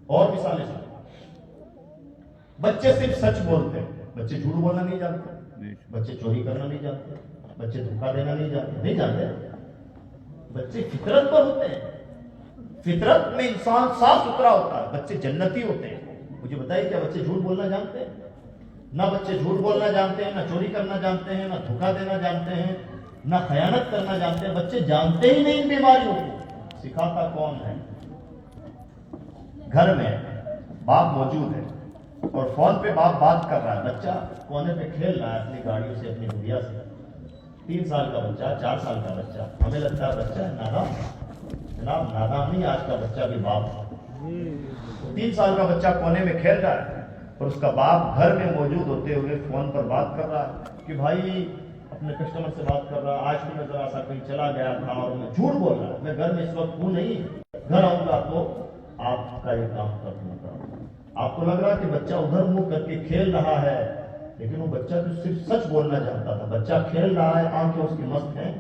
اور مثالیں بچے صرف سچ بولتے ہیں، بچے جھوٹ بولنا نہیں جانتے، بچے چوری کرنا نہیں جانتے، بچے دھوکہ دینا نہیں جانتے. بچے فطرت پر ہوتے ہیں. فطرت میں انسان صاف ستھرا ہوتا ہے، بچے جنتی ہوتے ہیں. مجھے بتائیے کیا بچے جھوٹ بولنا جانتے ہیں؟ نہ بچے جھوٹ بولنا جانتے ہیں، نہ چوری کرنا جانتے ہیں، نہ دھوکہ دینا جانتے ہیں، نہ خیانت کرنا جانتے ہیں. بچے جانتے ہی نہیں ان بیماریوں کو. سکھاتا کون ہے؟ گھر میں باپ موجود ہے اور فون پہ باپ بات کر رہا ہے، بچہ کونے پہ کھیل رہا ہے اپنی گاڑیوں سے، اپنی گڑیا سے. 3 سال کا بچہ، 4 سال کا بچہ، ہمیں لگتا ہے بچہ نادان. جناب نادان نہیں، آج کا بچہ بھی باپ ہے. 3 سال کا بچہ کونے میں کھیل رہا ہے اور اس کا باپ گھر میں موجود ہوتے ہوئے فون پر بات کر رہا ہے کہ بھائی اپنے کسٹمر سے بات کر رہا، آج بھی میں ذرا سا کہیں چلا گیا تھا اور میں جھوٹ بول رہا ہوں، میں گھر میں اس وقت ہوں نہیں، گھر آؤں گا تو آپ کا یہ کام کر دوں گا. آپ کو لگ رہا کہ بچہ ادھر منہ کر کے کھیل رہا ہے، لیکن وہ بچہ تو صرف سچ بولنا چاہتا تھا. بچہ کھیل رہا ہے، آنکھیں اس کی مست ہیں،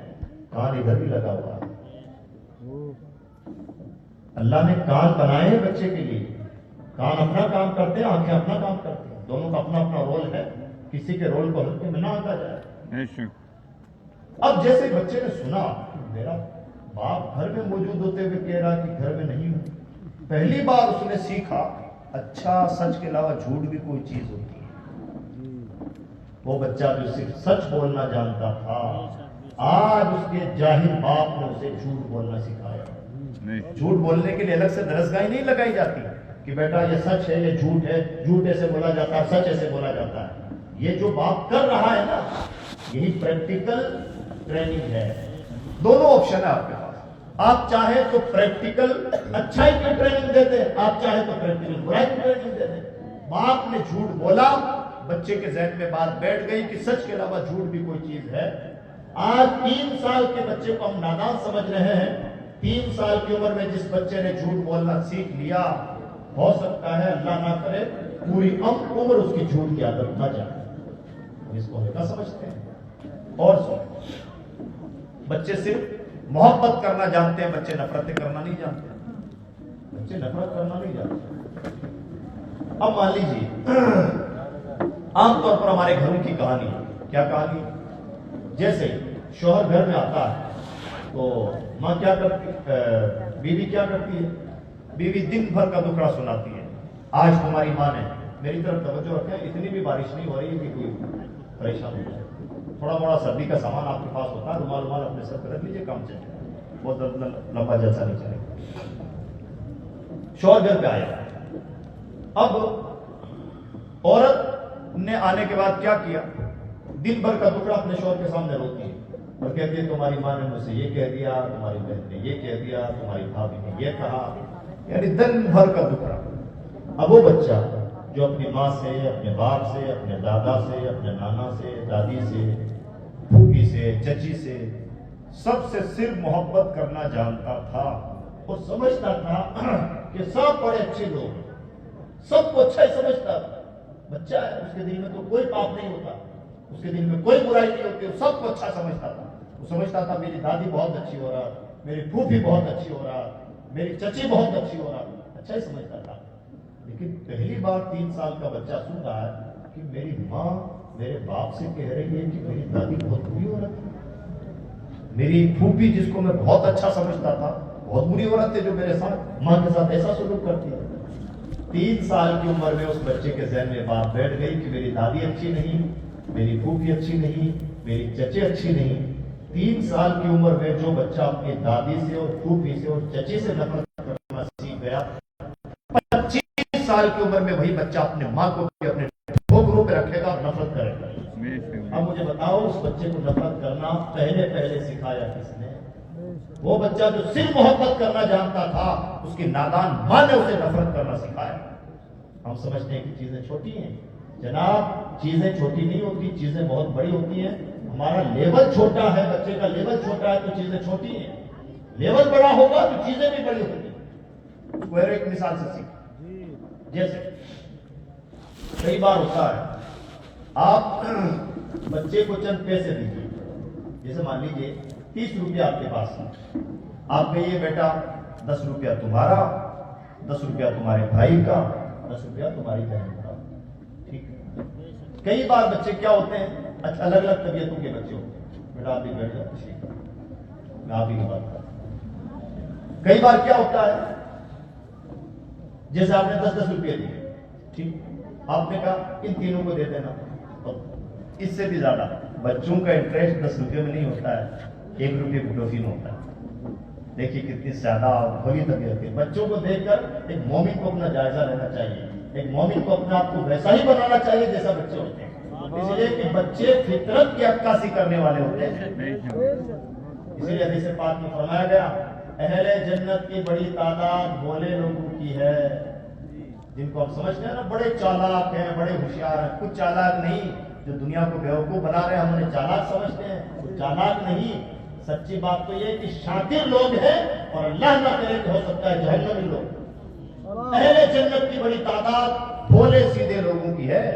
کان ادھر ہی لگا ہوا ہے. اللہ نے کان بنائے ہیں بچے کے لیے. کان اپنا کام کرتے ہیں، آنکھیں اپنا کام کرتے ہیں. دونوں کا اپنا اپنا رول ہے، کسی کے رول کو ہلکے میں نہ آتا جائے. اب جیسے بچے نے سنا میرا باپ گھر میں موجود ہوتے ہوئے کہہ رہا کہ گھر میں نہیں ہوں، پہلی بار اس نے سیکھا اچھا سچ کے علاوہ جھوٹ بھی کوئی چیز ہوتی ہے. وہ بچہ جو صرف سچ بولنا جانتا تھا، آج اس کے جاہل باپ نے اسے جھوٹ بولنا سکھایا. جھوٹ بولنے کے لیے الگ سے درسگاہیں نہیں لگائی جاتی. کہ بیٹا یہ سچ ہے یہ جھوٹ ہے، جھوٹ ایسے بولا جاتا ہے، سچ ایسے بولا جاتا ہے. یہ جو باپ کر رہا ہے نا، یہی پریکٹیکل ٹریننگ ہے. دونوں آپشن ہے آپ کے پاس. آپ چاہیں تو پریکٹیکل اچھائی کی ٹریننگ دے دیں، آپ چاہیں تو پریکٹیکل برائی کی ٹریننگ دے دیں. باپ نے جھوٹ بولا، بچے کے ذہن میں بات بیٹھ گئی کہ سچ کے علاوہ جھوٹ بھی کوئی چیز ہے. آج 3 سال کے بچے کو ہم نادان سمجھ رہے ہیں. 3 سال کی عمر میں جس بچے نے جھوٹ بولنا سیکھ لیا، ہو سکتا ہے اللہ نہ کرے پوری عمر اس کی جھوٹ کی عادت نہ جائے. اس کو کیا سمجھتے ہیں؟ اور بچے صرف محبت کرنا جانتے ہیں، بچے نفرتیں کرنا نہیں جانتے. بچے نفرت کرنا نہیں جانتے. اب مان لیجیے عام طور پر ہمارے گھروں کی کہانی، کیا کہانی؟ جیسے شوہر گھر میں آتا ہے تو ماں کیا کرتی، بیوی کیا کرتی ہے؟ بیوی دن بھر کا دکھڑا سناتی ہے. آج تمہاری ماں نے، میری طرف توجہ رکھیں، اتنی بھی بارش نہیں ہو رہی ہے کہ کوئی پریشان ہو جائے. تھوڑا بڑا سردی کا سامان آپ کے پاس ہوتا ہے، رومال اپنے سر پہ رکھ لیجیے، کام چلے گا، بہت لمبا جلسہ نہیں چلے گا. شوہر گھر پہ آیا. اب عورت نے آنے کے بعد کیا کیا؟ دن بھر کا ٹکڑا اپنے شوہر کے سامنے روتی ہے اور کہتی ہے تمہاری ماں نے مجھ سے یہ کہہ دیا، تمہاری بہن نے یہ کہہ دیا، تمہاری بھابھی نے یہ کہا. یعنی دن بھر کا ٹکڑا. اب وہ بچہ جو اپنی ماں سے، اپنے باپ سے، اپنے دادا سے، اپنے نانا سے، دادی سے، پھوپھی سے، چچی سے، سب سے صرف محبت کرنا جانتا تھا. وہ سمجھتا تھا کہ سب بڑے اچھے لوگ، سب کو اچھا ہی سمجھتا تھا. بچہ ہے، اس کے دل میں تو کوئی پاپ نہیں ہوتا، اس کے دل میں کوئی برائی نہیں ہوتی، وہ سب کو اچھا سمجھتا تھا. وہ سمجھتا تھا میری دادی بہت اچھی ہو رہا، میری پھوپھی بہت اچھی ہو رہا، میری چچی بہت اچھی ہو رہا. اچھا ہی سمجھتا تھا. لیکن پہلی بار 3 سال کا بچہ سن رہا ہے کہ میری ماں میرے باپ سے کہہ رہی ہے کہ میری دادی بہت بری عورت ہے، میری پھوپھی جس کو میں بہت اچھا سمجھتا تھا بہت بری عورت ہے جو میرے ساتھ ماں کے ساتھ ایسا سلوک کرتی ہے. 3 سال کی عمر میں اس بچے کے ذہن میں بات بیٹھ گئی کہ میری دادی اچھی نہیں، میری پھوپھی اچھی نہیں، میری چچی اچھی نہیں. 3 سال کی عمر میں جو بچہ اپنی دادی سے اور پھوپھی سے اور چچی سے نفرت کرنا سیکھ گیا، 25 سال کی عمر میں وہی بچہ اپنے ماں کو اپنے ٹھوکروں پہ رکھے گا اور نفرت کرے گا. اب مجھے بتاؤ اس بچے کو نفرت کرنا پہلے سکھایا کس نے؟ وہ بچہ جو صرف محبت کرنا جانتا تھا، اس کی نادان ماں نے اسے نفرت کرنا سکھایا. ہم سمجھتے ہیں کہ چیزیں چھوٹی ہیں. جناب چیزیں چھوٹی نہیں ہوتی، چیزیں بہت بڑی ہوتی ہیں. ہمارا لیول چھوٹا ہے، بچے کا لیول چھوٹا ہے تو چیزیں چھوٹی ہیں. لیول بڑا ہوگا تو چیزیں بھی بڑی ہوتی. کوئی ایک مثال سے سیکھ، جیسے کئی بار ہوتا ہے آپ بچے کو چند پیسے دیجیے. جیسے مان لیجیے 30 روپیہ آپ کے پاس ہے، آپ کہیے بیٹا 10 روپیہ تمہارا، 10 روپیہ تمہارے بھائی کا، 10 روپیہ تمہاری بہن کا. ٹھیک ہے. کئی بار بچے کیا ہوتے ہیں، الگ الگ طبیعتوں کے بچے ہوتے ہیں. بیٹا آپ بھی بیٹھ جائے، میں آپ ہی کی بات کرتا ہوں. کئی بار کیا ہوتا ہے، جیسے آپ نے 10 روپیہ دیے، ٹھیک، آپ نے کہا ان تینوں کو دے دینا. اور اس سے بھی زیادہ بچوں کا انٹرسٹ 10 روپے میں نہیں ہوتا ہے، 1 روپے کی ٹوفی میں ہوتا ہے. دیکھیے کتنی زیادہ بھلی طبیعت ہے. بچوں کو دیکھ کر ایک مومن کو اپنا جائزہ لینا چاہیے. ایک مومن کو اپنے آپ کو ویسا ہی بنانا چاہیے جیسا بچے ہوتے ہیں. اس لیے کہ بچے فطرت کی عکاسی کرنے والے ہوتے ہیں. اسی لیے حدیث پاک میں فرمایا گیا اہل جنت کی بڑی تعداد بولے لوگوں کی ہے، جن کو ہم سمجھتے ہیں نا بڑے چالاک ہیں، بڑے ہوشیار ہیں. کچھ چالاک نہیں جو دنیا کو بیوقوف بنا رہے ہیں، ہم انہیں چالاک سمجھتے ہیں. کچھ چالاک نہیں. سچی بات تو یہ کہ شاکر لوگ ہیں اور اللہ نہ کرے کہ ہو سکتا ہے جہنمی لوگ. اہل جنت کی بڑی تعداد بھولے سیدھے لوگوں کی ہے،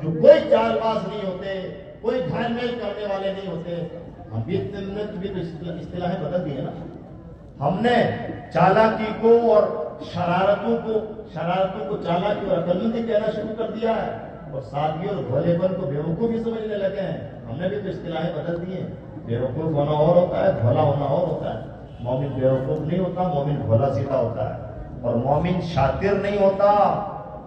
جو کوئی چال باز نہیں ہوتے، کوئی گھر میل کرنے والے نہیں ہوتے. ہم بھی اصطلاحیں بدل دی ہے نا. ہم نے چالاکی کو اور شرارتوں کو چالاکی اور عقلمندی کہنا شروع کر دیا ہے، اور سادگی اور بھولے پن کو بیوقوفی سمجھنے لگے ہیں. ہم نے بھی تو اصطلاحیں بدل دی ہیں. بیوقوف ہونا اور ہوتا ہے، بھولا ہونا اور ہوتا ہے. مومن بیوقوف نہیں ہوتا، مومن بھولا سیدھا ہوتا ہے. اور مومن شاطر نہیں ہوتا،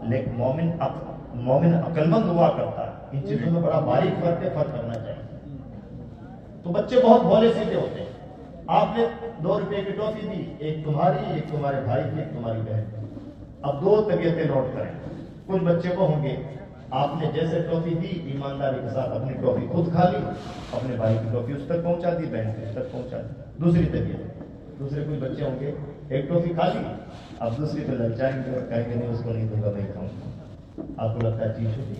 لیکن مومن عقل مند ہوا کرتا ہے. ان چیزوں میں بڑا باریک فرق ہے، فرق کرنا چاہیے. تو بچے بہت بھولے سیدھے ہوتے ہیں. آپ نے 2 روپے کی ٹافی دی، ایک تمہاری، ایک تمہارے بھائی کی، ایک تمہاری بہن کی. اب دو طبیعتیں نوٹ کریں. کچھ بچے کو ہوں گے آپ نے جیسے ٹرافی دی ایمانداری کے ساتھ اپنی ٹرافی خود کھا لی, اپنے بھائی کی ٹرافی اس تک پہنچا دی, بہن کی اس تک پہنچا دی. دوسری طبیعت, دوسرے کچھ بچے ہوں گے ایک ٹرافی کھا لی, اب دوسری پہ للچائیں گے اور کہیں گے نہیں اس کو نہیں دوں گا, میں کھاؤں گا. آپ کو لگتا ہے چیز چھوٹی,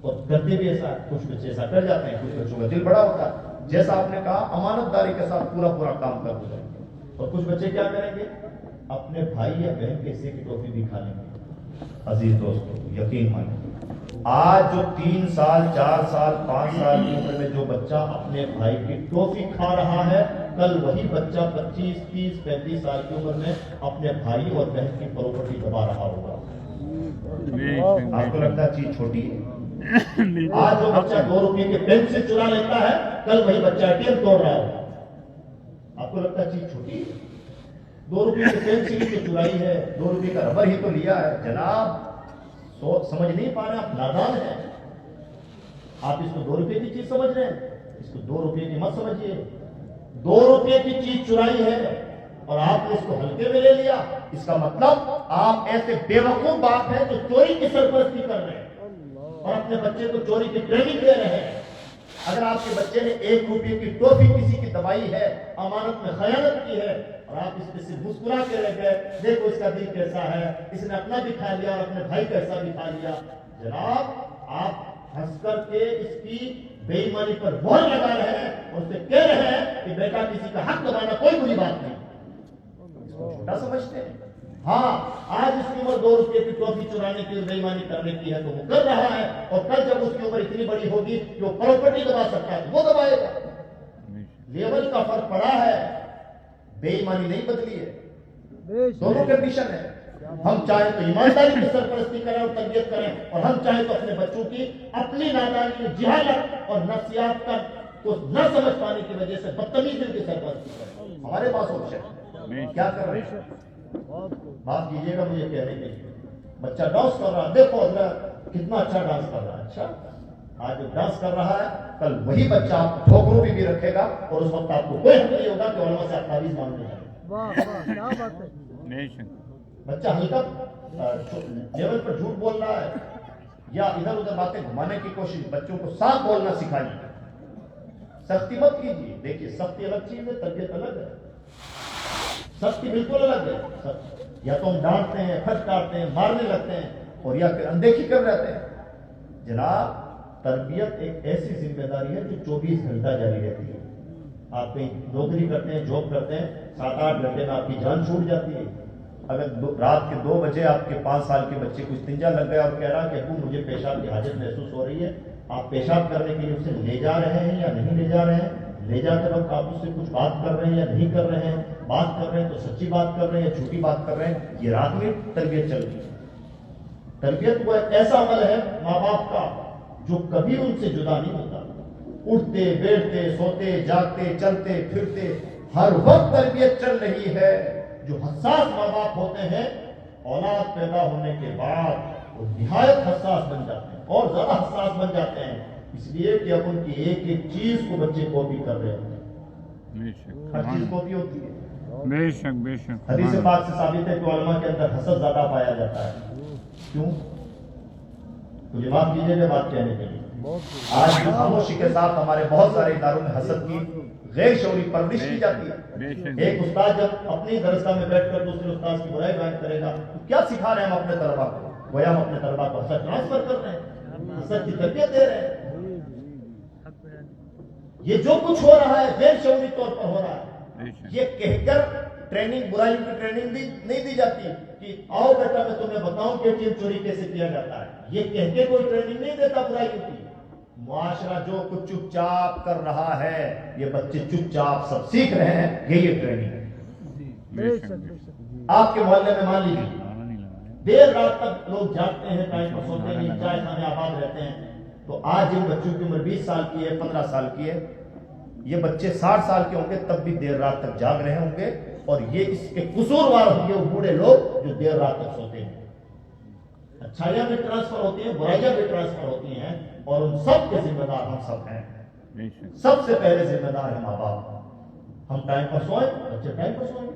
اور کرتے بھی ایسا, کچھ بچے ایسا کر جاتے ہیں, کچھ بچوں کا دل بڑا ہوتا ہے. جیسا آپ نے کہا امانت داری کے ساتھ پورا کام کر گزاریں گے. اور کچھ بچے کیا کریں گے, اپنے بھائی یا بہن کے حصے کی ٹرافی بھی کھا لیں گے. عزیز دوستو یقین مانیں, آج جو 3 سال 4 سال 5 سال کی عمر میں جو بچہ اپنے بھائی کی ٹرافی کھا رہا ہے, کل وہی بچہ 25 30 35 سال کی عمر میں اپنے بھائی اور بہن کی پراپرٹی دبا رہا ہوگا. آپ کو لگتا ہے چیز چھوٹی ہے؟ آج جو بچہ 2 روپے کے پین سے چرا لیتا ہے, کل وہی بچہ ATM توڑ رہا ہوگا. آپ کو لگتا ہے چیز چھوٹی ہے؟ 2 روپے کی پینسل تو چرائی ہے, 2 روپے کا ربر ہی تو لیا ہے. جناب سمجھ نہیں پا رہے, آپ نادان ہیں. آپ اس کو 2 روپے کی چیز سمجھ رہے ہیں, اس کو 2 روپے کی مت سمجھیے. 2 روپے کی چیز چرائی ہے اور آپ نے اس کو ہلکے میں لے لیا, اس کا مطلب آپ ایسے بے وقوف باپ ہیں جو چوری کی سرپرستی کر رہے ہیں اور اپنے بچے کو چوری کی ٹریننگ دے رہے ہیں. اگر آپ کے بچے نے 1 روپے کی ٹوفی کسی کی دبائی ہے, امانت میں خیانت کی ہے, اور آپ اس پہ صرف مسکرا کے رہ گئے, دیکھو اس کا دل کیسا ہے, اس نے اپنا بھی کھا لیا اور اپنے بھائی کا حصہ بھی کھا لیا. جناب آپ ہنس کر کے اس کی بے ایمانی پر مہر لگا رہے ہیں اور اسے کہہ رہے ہیں کہ بیٹا کسی کا حق دبانا کوئی بری بات نہیں. اس کو چھوٹا سمجھتے ہیں. ہاں آج اس کی عمر 2 روپے کی ٹرافی چرانے کی بے ایمانی کرنے کی ہے تو وہ کر رہا ہے, اور کل جب اس کی عمر اتنی بڑی ہوگی کہ وہ پراپرٹی دبا سکتا ہے وہ دبائے گا. لیول کا فرق پڑا ہے, بے ایمانی نہیں بدلی ہے. دونوں کنڈیشن ہے. ہم چاہیں تو ایمانداری کی سرپرستی کریں اور تربیت کریں, اور ہم چاہیں تو اپنے بچوں کی اپنی نادانی, جہالت اور نفسیات کا کو نہ سمجھ پانے کی وجہ سے بدتمیزی کی سرپرستی کریں. ہمارے پاس آپشن کیا کر رہے ہیں, بات کیجیے گا مجھے کہنے کے لیے. بچہ ڈانس کر رہا ہے, دیکھو حضرت کتنا اچھا ڈانس کر رہا ہے. اچھا آج جو ڈانس کر رہا ہے, کل وہی بچہ آپ ٹھوکروں بھی رکھے گا, اور اس وقت آپ کو کوئی حق نہیں ہوگا کہ علماء سے آپ تعویذ مانگنے جائیں. بچہ ہلکا لیول پر جھوٹ بول رہا ہے یا ادھر ادھر باتیں گھمانے کی کوشش, بچوں کو صاف بولنا سکھائیے. سختی مت کیجیے. دیکھیے سختی الگ چیز ہے, تربیت الگ ہے. سختی بالکل الگ ہے. یا تو ہم ڈانٹتے ہیں, پھٹکارتے ہیں, مارنے لگتے ہیں, اور یا پھر اندیکھی کر رہتے ہیں. جناب تربیت ایک ایسی ذمہ داری ہے جو 24 گھنٹہ جاری رہتی ہے. آپ کہیں نوکری کرتے ہیں, جاب کرتے ہیں, 7-8 گھنٹے میں آپ کی جان چھوٹ جاتی ہے. اگر رات کے 2 بجے آپ کے 5 سال کے بچے کو استنجا لگ گیا اور کہہ رہا کہ ابو مجھے پیشاب کی حاجت محسوس ہو رہی ہے, آپ پیشاب کرنے کے لیے اسے لے جا رہے ہیں یا نہیں لے جا رہے ہیں, لے جاتے وقت آپ اس سے کچھ بات کر رہے ہیں یا نہیں کر رہے ہیں, بات کر رہے ہیں تو سچی بات کر رہے ہیں یا جھوٹی بات کر رہے ہیں, یہ رات میں تربیت چل رہی ہے. تربیت وہ ایک ایسا عمل ہے ماں باپ کا جو کبھی ان سے جدا نہیں ہوتا. اٹھتے بیٹھتے سوتے جاگتے چلتے پھرتے ہر وقت تربیت چل رہی ہے. جو حساس ماں باپ ہوتے ہیں, اولاد پیدا ہونے کے بعد وہ نہایت حساس بن جاتے ہیں اور زیادہ حساس بن جاتے ہیں, اس لیے کہ اب ان کی ایک ایک چیز کو بچے کاپی کر رہے ہوتے ہیں. ہر چیز کاپی ہوتی ہے. بے شک بے شک. حدیث پاک سے ثابت ہے کہ علماء کے اندر حسد زیادہ پایا جاتا ہے. کیوں؟ مجھے معاف کیجیے گا بات کہنے کے لیے. آج بھی خاموشی کے ساتھ ہمارے بہت سارے اداروں میں حسد کی غیر شعوری پرورش کی جاتی ہے. ایک استاد جب اپنی درسگاہ میں بیٹھ کر دوسرے استاد کی برائی بیان کرے گا تو کیا سکھا رہے ہیں ہم اپنے طلبا کو؟ گویا ہم اپنے طلبا کو حسد ٹرانسفر کر رہے ہیں, حسد کی تربیت دے رہے ہیں. یہ جو کچھ ہو رہا ہے غیر شعوری طور پر ہو رہا ہے. یہ کہہ کر ٹریننگ, برائیوں کی ٹریننگ نہیں دی جاتی کہ آؤ بیٹا میں تمہیں بتاؤں کہ ATM چوری کیسے کیا جاتا ہے. یہ کہہ کے کوئی ٹریننگ نہیں دیتا برائیوں کی. معاشرہ جو کچھ چپ چاپ کر رہا ہے, یہ بچے چپ چاپ سب سیکھ رہے ہیں. یہ ٹریننگ ہے. آپ کے محلے میں مان لیجیے دیر رات تک لوگ جاگتے ہیں, ٹائم پر سوتے ہیں, چائے خانے آباد رہتے ہیں. تو آج جن بچوں کی عمر 20 سال کی ہے, 15 سال کی ہے, یہ بچے 60 سال کے ہوں گے تب بھی دیر رات تک جاگ رہے ہوں گے, اور یہ اس کے قصوروار ہوں گے وہ بوڑھے لوگ جو دیر رات تک سوتے ہیں. اچھائیاں بھی ٹرانسفر ہوتی ہیں, برائیاں بھی ٹرانسفر ہوتی ہیں, اور ان سب کے ذمہ دار ہم سب ہیں. سب سے پہلے ذمہ دار ہے ماں باپ. ہم ٹائم پر سوئیں, بچے ٹائم پر سوئیں.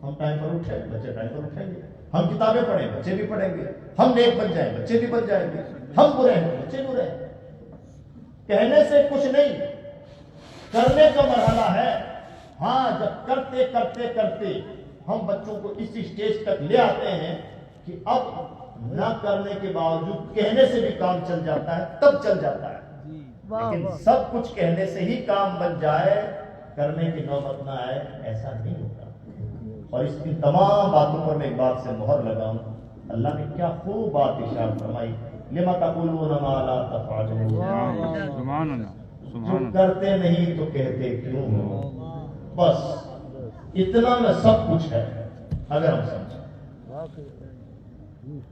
ہم ٹائم پر اٹھیں بچے ٹائم پر اٹھیں گے, ہم کتابیں پڑھیں بچے بھی پڑھیں گے, ہم نیک بن جائیں بچے بھی بن جائیں گے, ہم برے ہیں بچے برے ہیں. کہنے سے کچھ نہیں, کرنے کا مرحلہ ہے. ہاں جب کرتے کرتے کرتے ہم بچوں کو اس اسٹیج تک لے آتے ہیں کہ اب نہ کرنے کے باوجود کہنے سے بھی کام چل جاتا ہے, تب چل جاتا ہے. لیکن سب کچھ کہنے سے ہی کام بن جائے, کرنے کی نوبت نہ آئے, ایسا نہیں ہوتا. اور اس کی تمام باتوں پر میں ایک بات سے مہر لگاؤں, اللہ نے کیا خوب بات ارشاد فرمائی, لما تقولون ما لا تفعلون. سبحان اللہ, جو سبحان اللہ. کرتے نہیں تو کہتے کیوں ہو. بس اتنا میں سب کچھ ہے اگر ہم سمجھیں.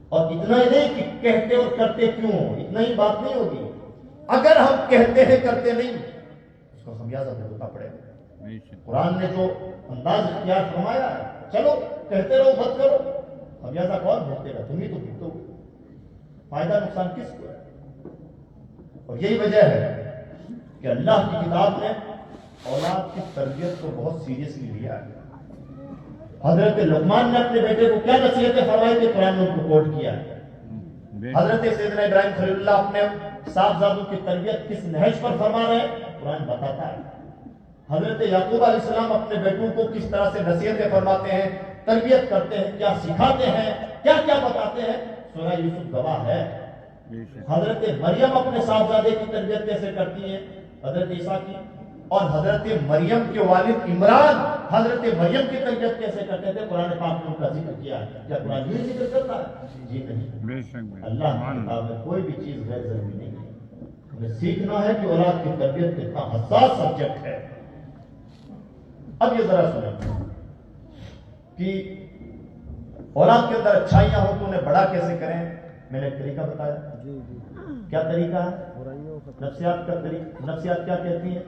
اور اتنا ہی نہیں کہ کہتے اور کرتے کیوں ہو, اتنا ہی بات نہیں ہوگی. اگر ہم کہتے ہیں کرتے نہیں, اس کو خمیازہ بھگتنا پڑے گا. قرآن نے جو انداز اختیار فرمایا ہے, چلو کہتے رہو مت کرو, خمیازہ کون بھگتے گا؟ تم ہی تو بھگتو گے. فائدہ نقصان کس کو ہے؟ اور یہی وجہ ہے کہ اللہ کی کتاب نے اولاد کی تربیت کو بہت سیریسلی لیا ہے. حضرت لقمان نے اپنے بیٹے کو کیا نصیحتیں فرمائی تھی, قرآن نے ان کو کوٹ کیا ہے. حضرت سیدنا ابراہیم خلیل اللہ اپنے صاحبزادوں کی تربیت کس نہج پر فرما رہے ہیں, قرآن بتاتا ہے. حضرت یعقوب علیہ السلام اپنے بیٹوں کو کس طرح سے نصیحتیں فرماتے ہیں, تربیت کرتے ہیں, کیا سکھاتے ہیں, کیا کیا بتاتے ہیں, سورہ یوسف گواہ ہے. حضرت مریم اپنے صاحبزادے کی تربیت کیسے کرتی ہیں, حضرت عیسیٰ کی. اور حضرت مریم کے والد عمران حضرت مریم کی تربیت کیسے کرتے تھے, قرآن پاک نے ان کا ذکر کیا ہے. کیا قرآن یہ ذکر کرتا ہے؟ جی نہیں. اللہ کی کتاب میں کوئی بھی چیز غیر ضروری نہیں ہے. ہمیں سیکھنا ہے کہ اولاد کی تربیت کتنا حساس سبجیکٹ ہے. اب یہ ذرا سنیں کہ اولاد کے اندر اچھائیاں ہوں تو انہیں بڑا کیسے کریں. میں نے ایک طریقہ بتایا. کیا طریقہ ہے؟ نفسیات کا طریقہ. نفسیات کیا کہتی ہیں؟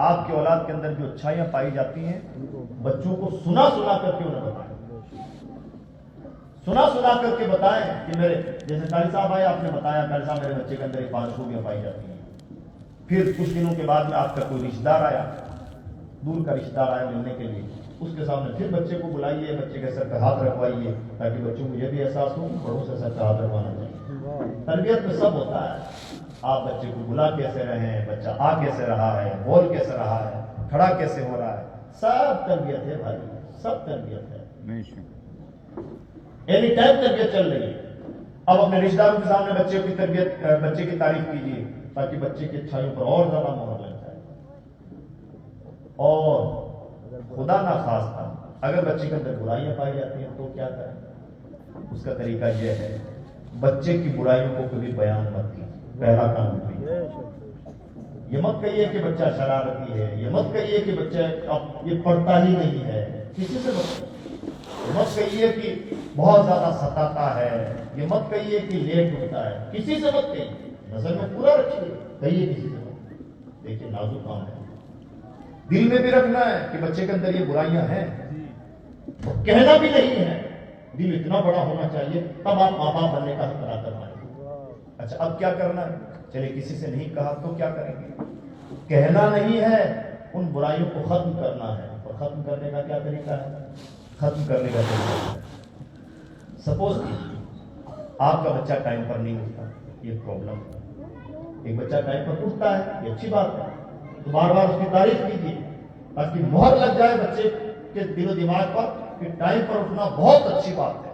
آپ کی اولاد کے اندر جو اچھائیاں پائی جاتی ہیں, بچوں کو سنا سنا کر کے انہیں بتائیں. سنا سنا کر کے بتائیں کہ میرے جیسے قاری صاحب آئے, آپ نے بتایا قاری صاحب میرے بچے کے اندر 5 خوبیاں پائی جاتی ہیں. پھر کچھ دنوں کے بعد میں آپ کا کوئی رشتہ دار آیا, دور کا رشتہ دار آیا ملنے کے لیے, اس کے سامنے پھر بچے کو بلائیے, بچے کے سر پہ ہاتھ رکھوائیے تاکہ بچوں کو یہ بھی احساس ہو بڑوں سے سر پہ ہاتھ رکھوانا چاہیے. تربیت میں سب ہوتا ہے. آپ بچے کو بلا کیسے رہے ہیں, بچہ آ کیسے رہا ہے, بول کیسے رہا ہے, کھڑا کیسے ہو رہا ہے, سب تربیت ہے بھائی, سب تربیت ہے. اینی ٹائم تربیت چل رہی ہے. اب اپنے رشتہ داروں کے سامنے بچے کی تربیت, بچے کی تعریف کیجیے تاکہ بچے کی اچھائیوں پر اور زیادہ مہر لگ جائے. اور خدا نہ خواستہ اگر بچے کے اندر برائیاں پائی جاتی ہیں تو کیا کریں؟ اس کا طریقہ یہ ہے, بچے کی برائیوں کو کبھی بیان مت کیجیے. پہلا کام یہ مت کہیے کہ بچہ شرارتی ہے, یہ مت کہیے کہ بچہ اب یہ پڑھتا ہی نہیں ہے, کسی سے مت کہیے کہ بہت زیادہ ستاتا ہے, یہ مت کہیے کہ لیٹ ہوتا ہے, کسی سے مت کہیے. نظر میں پورا رکھیے, کہیے کسی سے مت. دیکھیے نازک کام ہے, دل میں بھی رکھنا ہے کہ بچے کے اندر یہ برائیاں ہیں, کہنا بھی نہیں ہے. دل اتنا بڑا ہونا چاہیے تب آپ ماں باپ بننے کا حق ادا کر پائیں. اچھا اب کیا کرنا ہے, چلے کسی سے نہیں کہا تو کیا کریں گے؟ کہنا نہیں ہے, ان برائیوں کو ختم کرنا ہے. اور ختم کرنے کا کیا طریقہ ہے؟ ختم کرنے کا طریقہ ہے, سپوز آپ کا بچہ ٹائم پر نہیں اٹھتا, یہ پرابلم ہے. ایک بچہ ٹائم پر اٹھتا ہے, یہ اچھی بات ہے, تو بار بار اس کی تعریف کیجیے تاکہ مہر لگ جائے بچے کے دل و دماغ پر کہ ٹائم پر اٹھنا بہت اچھی بات ہے.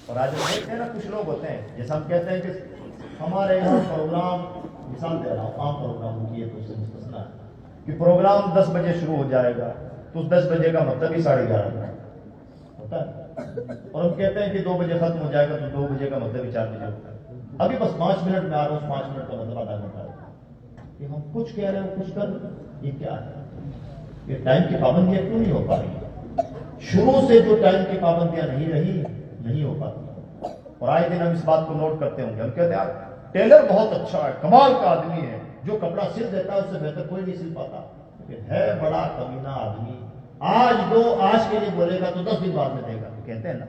اور آج ہم دیکھتے ہیں نا, کچھ لوگ ہوتے ہیں جیسا ہم کہتے ہیں کہ ہمارے یہاں پروگرام, مثال دے رہا ہوں, عام پروگرام کی ہے تو اس سے مستثنا ہے کہ پروگرام 10 بجے شروع ہو جائے گا تو اس 10 بجے کا مطلب ہی 11:30 ہوتا ہے. اور ہم کہتے ہیں کہ 2 بجے ختم ہو جائے گا تو 2 بجے کا مطلب ہی 4 بجے ہوتا ہے. ابھی بس 5 منٹ میں آ رہا ہوں, 5 منٹ کا مطلب آدھا گھنٹہ ہے. کہ ہم کچھ کہہ رہے ہیں کچھ کر رہے ہیں, یہ کیا ہے؟ یہ ٹائم کی پابندیاں کیوں نہیں ہو پا رہی؟ شروع سے جو ٹائم کی پابندیاں نہیں رہی, نہیں ہو پاتی. اور آئے دن ہم اس بات کو نوٹ کرتے ہوں گے, ہم کہتے ہیں ٹیلر بہت اچھا ہے, کمال کا آدمی ہے, جو کپڑا سل دیتا ہے اس سے بہتر کوئی نہیں سل پاتا. لیکن ہے بڑا کمینہ آدمی, آج کے لیے بولے گا تو 10 دن بعد میں دے گا. کہتے ہیں نا,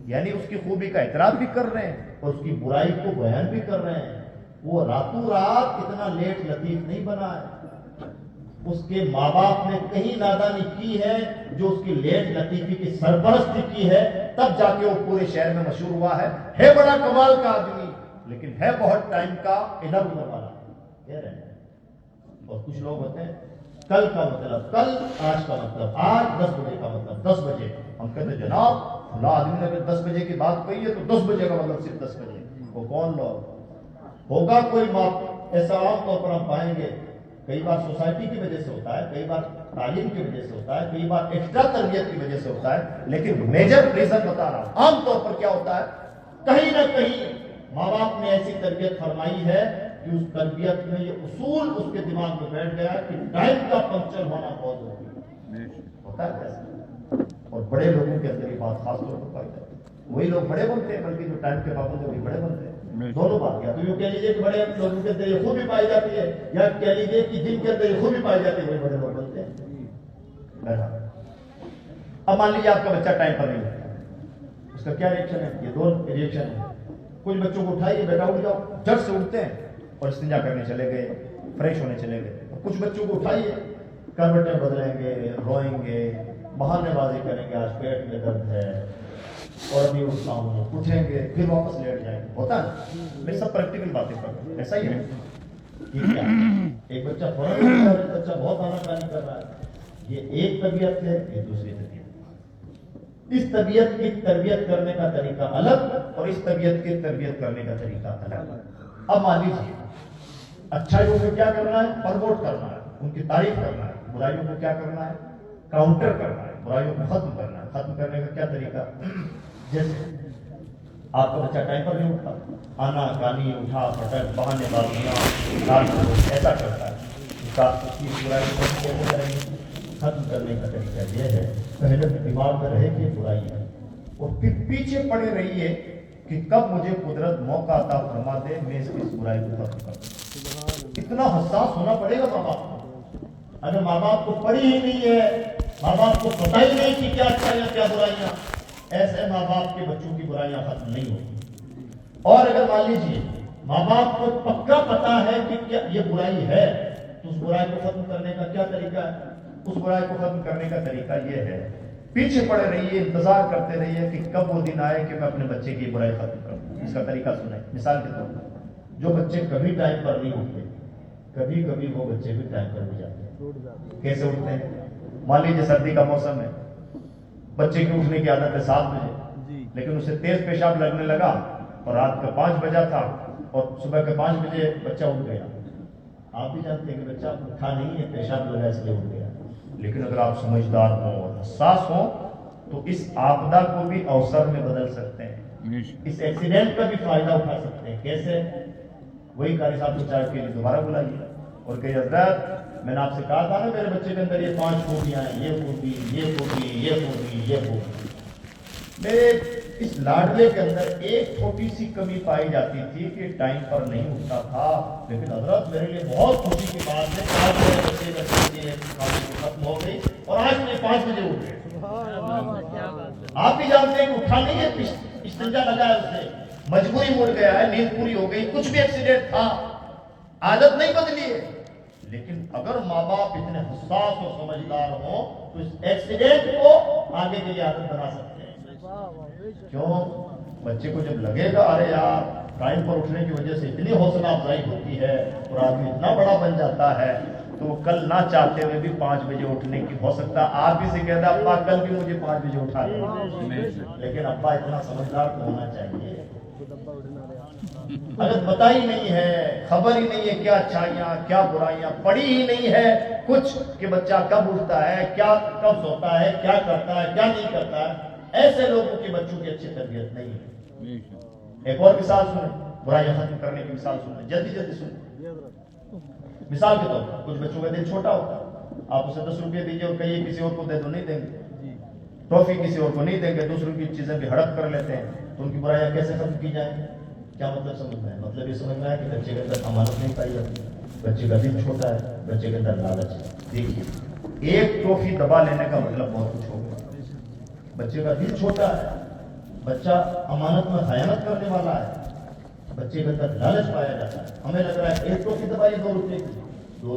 یعنی اس کی خوبی کا اعتراف بھی کر رہے ہیں اور اس کی برائی کو بیان بھی کر رہے ہیں. وہ راتوں رات اتنا لیٹ لطیف نہیں بنا ہے. اس کے ماں باپ نے کہیں نادانی کی ہے جو اس کی لیٹ لطیفی کی سرپرستی کی ہے، تب جا کے وہ پورے شہر میں مشہور ہوا ہے بڑا کمال کا آدمی، لیکن ہے بہت ٹائم کا ادھر ادھر والا یہ رہے۔ اور کچھ لوگ ہوتے ہیں کل کا مطلب کل، آج کا مطلب آج، 10 بجے کا مطلب 10 بجے۔ ہم کہتے ہیں جناب فلاں آدمی نے اگر 10 بجے کی بات کہی ہے تو 10 بجے کا مطلب صرف 10 بجے۔ وہ کون لوگ ہوگا؟ کوئی ایسا عام طور پر ہم پائیں گے، کئی بار سوسائٹی کی وجہ سے ہوتا ہے، کئی بار تعلیم کی وجہ سے ہوتا ہے، کئی بار ایکسٹرا تربیت کی وجہ سے ہوتا ہے، لیکن میجر ریزن بتا رہا ہوں عام طور پر کیا ہوتا ہے، کہیں نہ کہیں ماں باپ نے ایسی تربیت فرمائی ہے کہ اس تربیت میں یہ اصول اس کے دماغ میں بیٹھ گیا کہ ٹائم کا پنکچر ہونا بہت ضروری ہے۔ ہوتا ہے کیسے؟ اور بڑے لوگوں کے اندر یہ بات خاص طور پر پائی جاتی ہے، وہی لوگ بڑے بنتے ہیں، بلکہ جو ٹائم کے پابند وہی بڑے بنتے ہیں۔ دونوں بات کیا تو یہ کہہ لیجیے کہ بڑے لوگوں کے اندر یہ خوبی پائی جاتی ہے، یا کہہ لیجیے کہ جن کے اندر یہ خوبی پائی جاتی ہے وہی بڑے لوگ بنتے ہیں۔ اب مان لیجیے آپ کا بچہ ٹائم پر نہیں ہوتا، اس کا کیا ریئیکشن ہے؟ یہ دو ریئیکشن ہے۔ کچھ بچوں کو اٹھائیے، بیٹا اٹھ جاؤ، جھٹ سے اٹھتے ہیں اور استنجا کرنے چلے گئے، فریش ہونے چلے گئے۔ اور کچھ بچوں کو اٹھائیے، کروٹیں بدلیں گے، روئیں گے، بہانے بازی کریں گے، آج پیٹ میں درد ہے اور ابھی اٹھتا ہوں، اٹھیں گے پھر واپس لیٹ جائیں گے۔ ہوتا ہے میری سب پریکٹیکل باتیں کر رہے ہیں، ایسا ہی ہے۔ ٹھیک ہے، ایک بچہ فوراً اٹھ رہا ہے، ایک بچہ بہت آنا کانی کر رہا ہے، یہ ایک طبیعت ہے، یہ دوسری طبیعت۔ اس طبیعت کی تربیت کرنے کا طریقہ الگ اور اس طبیعت کی تربیت کرنے کا طریقہ الگ۔ اب مان لیجیے اچھائیوں کو کیا کرنا ہے؟ پروموٹ کرنا ہے، ان کی تعریف کرنا ہے۔ برائیوں کو کیا کرنا ہے؟ کاؤنٹر کرنا ہے، برائیوں کو ختم کرنا ہے۔ ختم کرنے کا کیا طریقہ؟ جیسے آپ کا بچہ ٹائم پر نہیں اٹھتا، آنا کانی، اٹھا پٹک، بہانے بازیاں، ایسا کرتا ہے، اس کی برائی کو کیسے کریں گے؟ ختم کرنے کا طریقہ یہ ہے، پہلے دماغ میں رہے کہ برائی ہے، اور پھر پیچھے پڑے رہیے کہ کب مجھے قدرت موقع عطا فرما دے میں اس برائی کو ختم کر دوں۔ اتنا حساس ہونا پڑے گا ماں باپ کو۔ اگر ماں باپ کو پڑھی ہی نہیں ہے، ماں باپ کو پتہ ہی نہیں کہ کیا اچھائیاں کیا برائیاں، ایسے ماں باپ کے بچوں کی برائیاں ختم نہیں ہوتی۔ اور اگر مان لیجیے ماں باپ کو پکا پتا ہے کہ کیا یہ برائی ہے، تو اس برائی کو ختم کرنے کا کیا طریقہ ہے؟ اس برائی کو ختم کرنے کا طریقہ یہ ہے، پیچھے پڑے رہیے، انتظار کرتے رہیے کہ کب وہ دن آئے کہ میں اپنے بچے کی برائی ختم کروں۔ اس کا طریقہ سنیں، مثال کے طور پر جو بچے کبھی ٹائم پر نہیں اٹھتے، کبھی کبھی وہ بچے بھی ٹائم پر اٹھ جاتے ہیں۔ کیسے اٹھتے ہیں؟ مان لیجیے سردی کا موسم ہے، بچے کی اٹھنے کی عادت ہے 7 بجے، لیکن اسے تیز پیشاب لگنے لگا اور رات کا 5 بجا تھا اور صبح کے 5 بجے بچہ اٹھ گیا۔ آپ بھی جانتے ہیں کہ بچہ اٹھا نہیں ہے، پیشاب لگا اس لیے اٹھ گیا، لیکن اگر آپ سمجھدار ہوں اور حساس ہوں تو اس آپدا کو بھی اوسر میں بدل سکتے ہیں، اس ایکسیڈنٹ کا بھی فائدہ اٹھا سکتے ہیں۔ کیسے؟ وہی قاری صاحب کو چائے کے لیے دوبارہ بلائیے اور کہ حضرت میں نے آپ سے کہا تھا نا میرے بچے کے اندر یہ 5 خوبیاں ہیں، یہ خوبی، یہ خوبی، یہ خوبی، یہ خوبی۔ میرے اس لاڈلے کے اندر ایک چھوٹی سی کمی پائی جاتی تھی کہ ٹائم پر نہیں اٹھتا تھا، لیکن حضرت میرے لیے بہت خوشی کی بات ہے، آج میرے بچے ختم ہو گئی اور آج میں 5 بجے اٹھ گئے۔ آپ بھی جانتے ہیں کہ اٹھا نہیں ہے، استنجا لگا ہے، اسے مجبوری مڑ گیا ہے، نیند پوری ہو گئی، کچھ بھی ایکسیڈنٹ تھا، عادت نہیں بدلی ہے۔ لیکن اگر ماں باپ اتنے حساس اور سمجھدار ہوں تو اس ایکسیڈنٹ کو آگے کے لیے عادت بنا سکتے ہیں۔ کیوں؟ بچے کو جب لگے گا ارے یار ٹائم پر اٹھنے کی وجہ سے اتنی حوصلہ افزائی ہوتی ہے اور آدمی اتنا بڑا بن جاتا ہے، تو وہ کل نہ چاہتے ہوئے بھی 5 بجے اٹھنے کی ہو سکتا ہے آپ بھی سے کہتا ابا کل بھی مجھے 5 بجے اٹھا دیں، لیکن ابا اتنا سمجھدار تو ہونا چاہیے۔ اگر پتہ ہی نہیں ہے، خبر ہی نہیں ہے کیا اچھائیاں کیا برائیاں، پڑھی ہی نہیں ہے کچھ کہ بچہ کب اٹھتا ہے، کیا کب سوتا ہے، کیا کرتا ہے، کیا نہیں کرتا ہے، ایسے لوگوں کے بچوں کی اچھی تربیت نہیں ہے۔ ایک اور مثال سنیں، برائیاں ختم کرنے کی مثال سنیں، جلدی جلدی سنیں۔ مثال کے طور پر کچھ بچوں کا دل چھوٹا ہوتا ہے، آپ اسے 10 روپے دیجیے اور کہیے کسی اور کو دے دو، نہیں دیں گے، ٹرافی کسی اور کو نہیں دیں گے، دوسروں کی چیزیں بھی ہڑپ کر لیتے ہیں، تو ان کی برائیاں کیسے ختم کی جائیں؟ کیا مطلب سمجھنا ہے؟ مطلب یہ سمجھنا ہے کہ بچے کے اندر امانت نہیں پائی جاتی، بچے کا دل چھوٹا ہے، بچے کے اندر لالچ ہے۔ دیکھیے ایک ٹرافی دبا لینے کا مطلب بہت کچھ ہوگا، بچے کا دل چھوٹا ہے، بچہ امانت میں خیانت کرنے والا ہے، بچے کے اندر لالچ پایا جاتا ہے، ہمیں لگ رہا ہے ایک ٹرافی دبائی 2 روپے کی، ₹2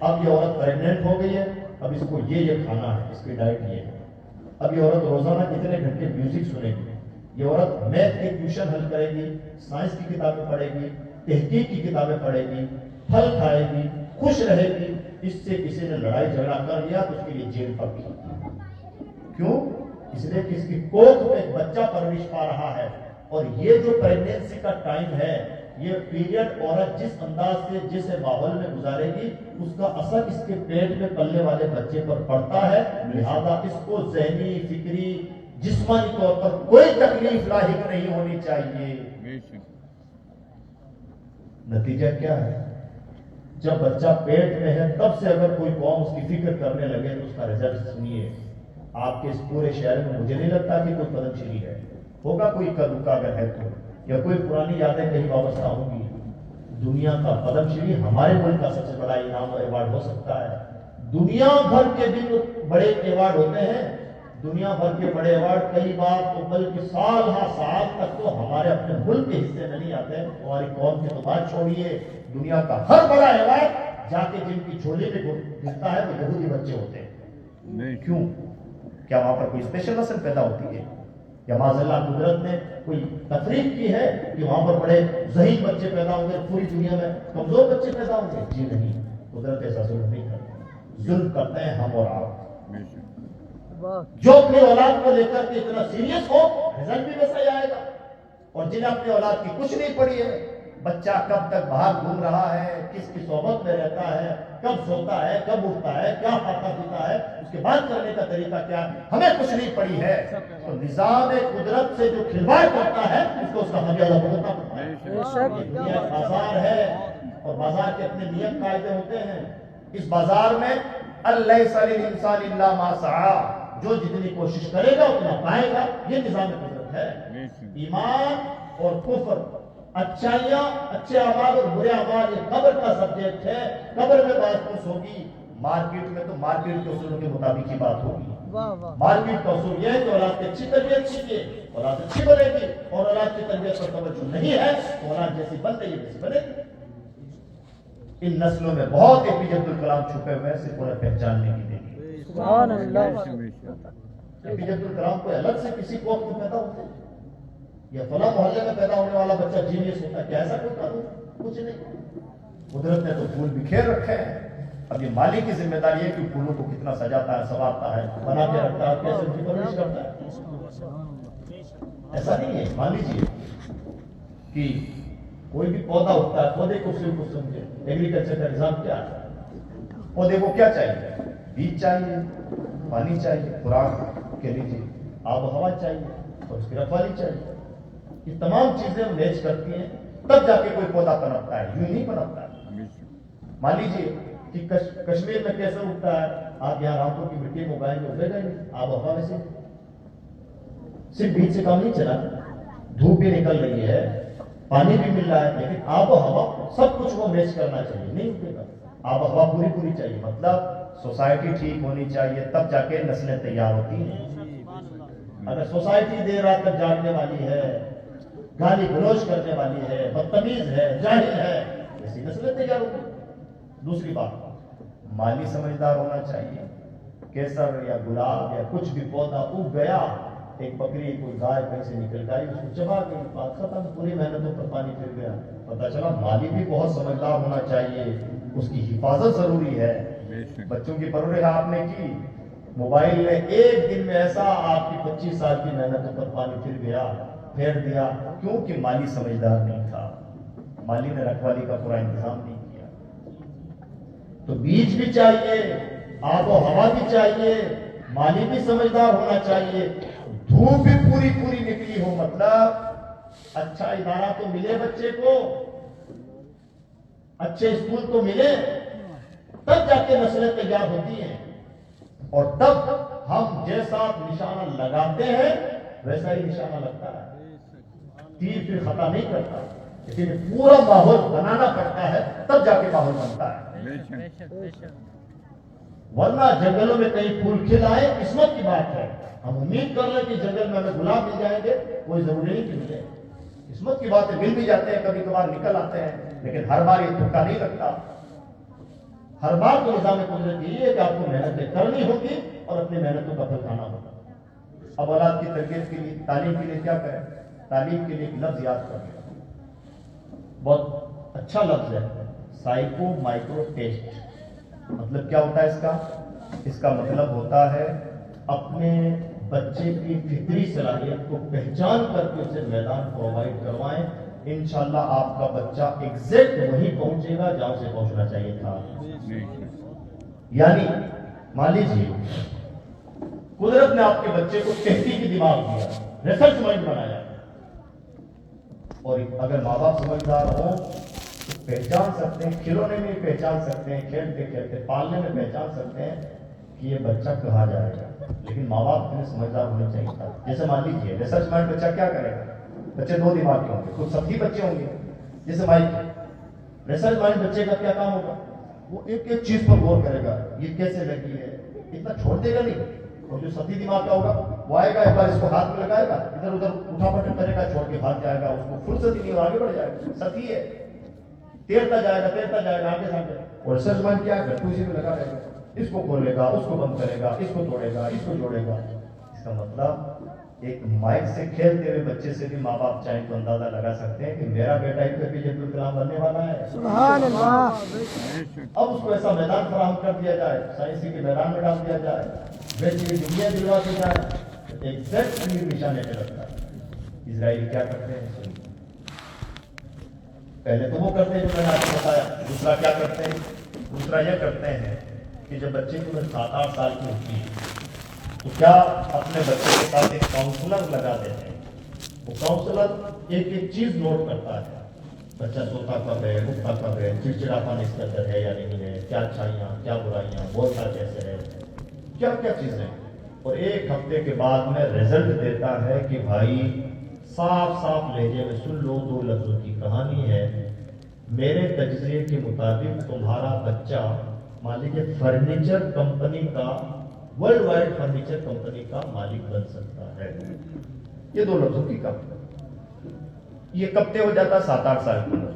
اب یہ عورت پریگننٹ ہو گئی ہے، اب اس کو یہ کھانا ہے، اس کی ڈائٹ یہ ہے. اب یہ عورت روزانہ کتنے گھنٹے میوزک سنے گی، یہ عورت میتھ کی ٹیوشن حل کرے گی، سائنس کی کتابیں پڑھے گی، تحقیق کی کتابیں پڑھے گی، پھل کھائے گی، خوش رہے گی. اس سے کسی نے لڑائی جھگڑا کر لیا تو اس کے لیے جیل پڑ گئی. کیوں؟ اس لیے کہ اس کی کوکھ میں ایک بچہ پرورش پا رہا ہے. اور یہ جو پریگنینسی کا ٹائم ہے، یہ پیریڈ عورت جس انداز سے جس ماحول میں گزارے گی اس کا اثر اس کے پیٹ میں پلنے والے بچے پر پڑتا ہے. لہذا اس کو ذہنی، فکری، جسمانی طور پر کوئی تکلیف لاحق نہیں ہونی چاہیے. نتیجہ کیا ہے؟ جب بچہ پیٹ میں ہے تب سے اگر کوئی قوم اس کی فکر کرنے لگے تو اس کا رزلٹ سنیے. آپ کے اس پورے شہر میں مجھے نہیں لگتا کہ کوئی قدم چلی ہے، ہوگا کوئی کدوکا اگر ہے تو، یا کوئی پرانی یادیں کہیں وابستہ ہوں گی. دنیا کا پدم شری ہمارے ملک کا سب سے بڑا انعام اور ایوارڈ ہو سکتا ہے. دنیا بھر کے بھی تو بڑے ایوارڈ ہوتے ہیں، دنیا بھر کے بڑے ایوارڈ کئی بار تو بلکہ سال ہاں سال تک تو ہمارے اپنے ملک کے حصے میں نہیں آتے. ہماری قوم کی تو بات چھوڑیے، دنیا کا ہر بڑا ایوارڈ جا کے جن کی جھولی میں ملتا ہے وہ یہودی بچے ہوتے ہیں. کیوں؟ کیا وہاں پر کوئی اسپیشل نسل پیدا ہوتی ہے، یا معاذ اللہ قدرت نے کوئی تفریق کی ہے کہ وہاں پر بڑے ذہین بچے پیدا ہوں گے، پوری دنیا میں کمزور بچے پیدا ہوں گے؟ جی نہیں، قدرت ایسا ظلم نہیں کرتی. ظلم کرتے ہیں ہم اور آپ. جو اپنی اولاد کو لے کر کے اتنا سیریس ہو، رزلٹ بھی ویسا ہی آئے گا. اور جنہیں اپنی اولاد کی کچھ نہیں پڑی ہے، بچہ کب تک باہر گھوم رہا ہے، کس کی صحبت میں رہتا ہے، کب سوتا ہے، کب اٹھتا ہے، کیا کھاتا پیتا ہے، اس کے بات کرنے کا طریقہ کیا ہے، ہمیں کچھ نہیں پڑی ہے. تو نظام قدرت سے جو کھلواڑ کرتا ہے اس کو اس کا خمیازہ بھگتنا پڑتا ہے. دنیا بازار ہے اور بازار کے اپنے نیم قاعدے ہوتے ہیں. اس بازار میں لیس للانسان الا ما سعی، جو جتنی کوشش کرے گا اتنا پائے گا. یہ نظام قدرت ہے. ایمان اور کفر، اچھائیاں، اچھے اعمال اور برے اعمال، یہ قبر کا سبجیکٹ ہے. قبر میں بات پوچھ ہوگی، مارکیٹ میں تو مارکیٹ کے اصولوں کے مطابق ہی بات ہوگی. مارکیٹ کا اصول یہ ہے کہ اولاد کی اچھی تربیت سیکھیے، اولاد اچھی بنے گی، اور اولاد کی تربیت پر توجہ نہیں ہے تو اولاد جیسی بن گئی ویسی بنے گی. ان نسلوں میں بہت اے پی جے عبد الکلام چھپے ہوئے ہیں، صرف انہیں پہچاننے کی دیکھی. سبحان اللہ. اے پی جے عبد الکلام کوئی الگ سے کسی قوم میں پیدا ہوتے ہیں، یا فلاں محلے میں پیدا ہونے والا بچہ جینیس ہوتا ہے، کیا ایسا کوئی قانون؟ کچھ نہیں. قدرت نے تو پھول بکھیر رکھے ہیں. اب یہ مالی کی ذمہ داری ہے کہ پھولوں کو کتنا سجاتا ہے، سنوارتا ہے، بنا کے رکھتا ہے، کیسے ان کی پرورش کرتا ہے. ایسا نہیں ہے. مان لیجیے کہ کوئی بھی پودا اٹھتا ہے، پودے کو صرف کچھ سمجھے. ایگریکلچر کا نظام کیا ہے؟ پودے کو کیا چاہیے؟ بیج چاہیے، پانی چاہیے، خوراک کے لیے آب و ہوا چاہیے، اور اس کی رکھوالی چاہیے. یہ تمام چیزیں میچ کرتی ہیں تب جا کے کوئی پودا پنپتا ہے، یوں نہیں پنپتا ہے. مان لیجیے کہ کشمیر میں کیسے اگتا ہے، آپ یہاں رامپور کی مٹی میں اگائیں گے، اگے گا نہیں. آب و ہوا میں سے صرف بیج سے کام نہیں چلا، دھوپ بھی نکل رہی ہے، پانی بھی مل رہا ہے، لیکن آب و ہوا سب کچھ وہ میچ کرنا چاہیے. نہیں اگے گا. آب و ہوا پوری چاہیے. مطلب سوسائٹی ٹھیک ہونی چاہیے تب جا کے نسلیں تیار ہوتی ہیں. اگر سوسائٹی دیر رات تک جاگنے والی ہے، گالی گلوچ کرنے والی ہے، بدتمیز ہے، جاہل ہے، ایسی نسلیں تیار ہوتی. دوسری بات، مالی سمجھدار ہونا چاہیے. کیسر یا گلاب یا کچھ بھی پودا اگ گیا، ایک بکری کوئی گائے کہیں سے نکل گئی، اس کو چبا گئی، بات ختم. پوری محنتوں پر پانی پھر گیا. پتا چلا مالی بھی بہت سمجھدار ہونا چاہیے، اس کی حفاظت ضروری ہے. بچوں کی پرورش آپ نے کی، موبائل نے ایک دن میں ایسا آپ کی 25 سال کی محنتوں پر پانی پھر گیا، پھیر دیا. کیونکہ مالی سمجھدار نہیں تھا، مالی نے رکھوالی کا پورا انتظام نہیں کیا. تو بیج بھی چاہیے، آب و ہوا بھی چاہیے، مالی بھی سمجھدار ہونا چاہیے، دھوپ بھی پوری نکلی ہو. مطلب اچھا ادارہ تو ملے بچے کو، اچھے اسکول تو ملے، تب جا کے نسلیں تیار ہوتی ہیں. اور تب ہم جیسا نشانہ لگاتے ہیں ویسا ہی نشانہ لگتا ہے. تیر پھر خطا نہیں کرتا، لیکن پورا ماحول بنانا پڑتا ہے تب جا کے ماحول بنتا ہے. ورنہ جنگلوں میں کئی پھول کھل آئے قسمت کی بات ہے. ہم امید کر لیں کہ جنگل میں ہمیں گلاب مل جائیں گے، کوئی ضروری نہیں کہ ملے. قسمت کی بات ہے، مل بھی جاتے ہیں، کبھی کبھار نکل آتے ہیں، لیکن ہر بار یہ تھکا نہیں لگتا. ہر بار تو نظام قدرت یہی ہے کہ آپ کو محنتیں کرنی ہوگی اور اپنی محنتوں کا پھل کھانا ہوگا. اب اولاد کی تربیت کے لیے، تعلیم کے لیے کیا کریں؟ تعلیم کے لیے ایک لفظ یاد کر لیں، بہت اچھا لفظ ہے، سائیکو مائکرو ٹیسٹ. مطلب کیا ہوتا ہے اس کا؟ اس کا مطلب ہوتا ہے اپنے بچے کی فطری صلاحیت کو پہچان کر کے اسے میدان پرووائڈ کروائیں. انشاءاللہ آپ کا بچہ ایگزیکٹ وہیں پہنچے گا جہاں سے پہنچنا چاہیے تھا. یعنی مان لیجیے قدرت نے آپ کے بچے کو تحقیقی دماغ دیا، ریسرچ مائنڈ بنایا، اور اگر ماں باپ سمجھدار ہوں تو پہچان سکتے ہیں، کھلونے میں پہچان سکتے ہیں، کھیلتے کھیلتے پالنے میں پہچان سکتے ہیں کہ یہ بچہ کہاں جائے گا. لیکن ماں باپ کے سمجھدار ہونے چاہیے تھا. جیسے مان لیجیے ریسرچ مائنڈ بچہ کیا کرے گا؟ بچے دو دماغ کے ہوں گے، کچھ سبھی بچے ہوں گے جیسے مائک. ریسرچ مائنڈ بچے کا کیا کام ہوگا؟ وہ ایک ایک چیز پر غور کرے گا، یہ کیسے لگی ہے، اتنا چھوڑ دے گا نہیں. اور جو سبھی دماغ کا ہوگا وہ آئے گا، ایک بار اس کو ہاتھ میں لگائے گا، ادھر ادھر اٹھا پٹک کرے گا، چھوڑ کے بھاگ جائے گا، اس کو فرصت ہی نہیں اور آگے بڑھ جائے گا. ساتھی ہے، تیرتا جائے گا آگے سامنے. اور ریسرچ مائنڈ کیا ہے؟ اسی میں لگا رہے گا، اس کو کھولے گا، اس کو بند کرے گا، اس کو توڑے گا، اس کو جوڑے گا. اس کا مطلب ایک مائک سے کھیلتے ہوئے بچے سے بھی ماں باپ چاہیں تو اندازہ لگا سکتے ہیں کہ میرا بیٹا ہی تو APJ عبد الکلام بننے والا ہے. سبحان اللہ. اب اس کو ایسا میدان فراہم کر دیا جائے، سائنسی کے میدان میں ڈال دیا جائے، ویسی دنیا دلوا دی جائے، ایگزیکٹلی نشانے پہ رکھتا ہے. اسرائیل کیا کرتے ہیں؟ پہلے تو وہ کرتے ہیں جو میں نے آپ کو بتایا. دوسرا کیا کرتے ہیں؟ دوسرا یہ کرتے ہیں کہ جب بچے کی عمر 7-8 سال کی ہوتی ہے تو کیا اپنے بچے کے ساتھ ایک کاؤنسلر لگا دیتے ہیں. وہ کاؤنسلر ایک ایک چیز نوٹ کرتا ہے، بچہ سوتا کب ہے، اٹھتا کب ہے، چڑچڑاپن اس کے اندر ہے یا نہیں ہے، کیا اچھائیاں کیا برائیاں، بولتا کیسے ہے، کیا کیا چیزیں. اور ایک ہفتے کے بعد میں رزلٹ دیتا ہے کہ بھائی صاف صاف لہجے میں سن لو، 2 لفظوں کی کہانی ہے. میرے تجزیے کے مطابق تمہارا بچہ مان لیجیے فرنیچر کمپنی کا، ورلڈ وائڈ فرنیچر کمپنی کا مالک بن سکتا ہے. یہ 2 لفظوں کی کہانی. یہ کب تک ہو جاتا ہے؟ 7-8 سال کی عمر.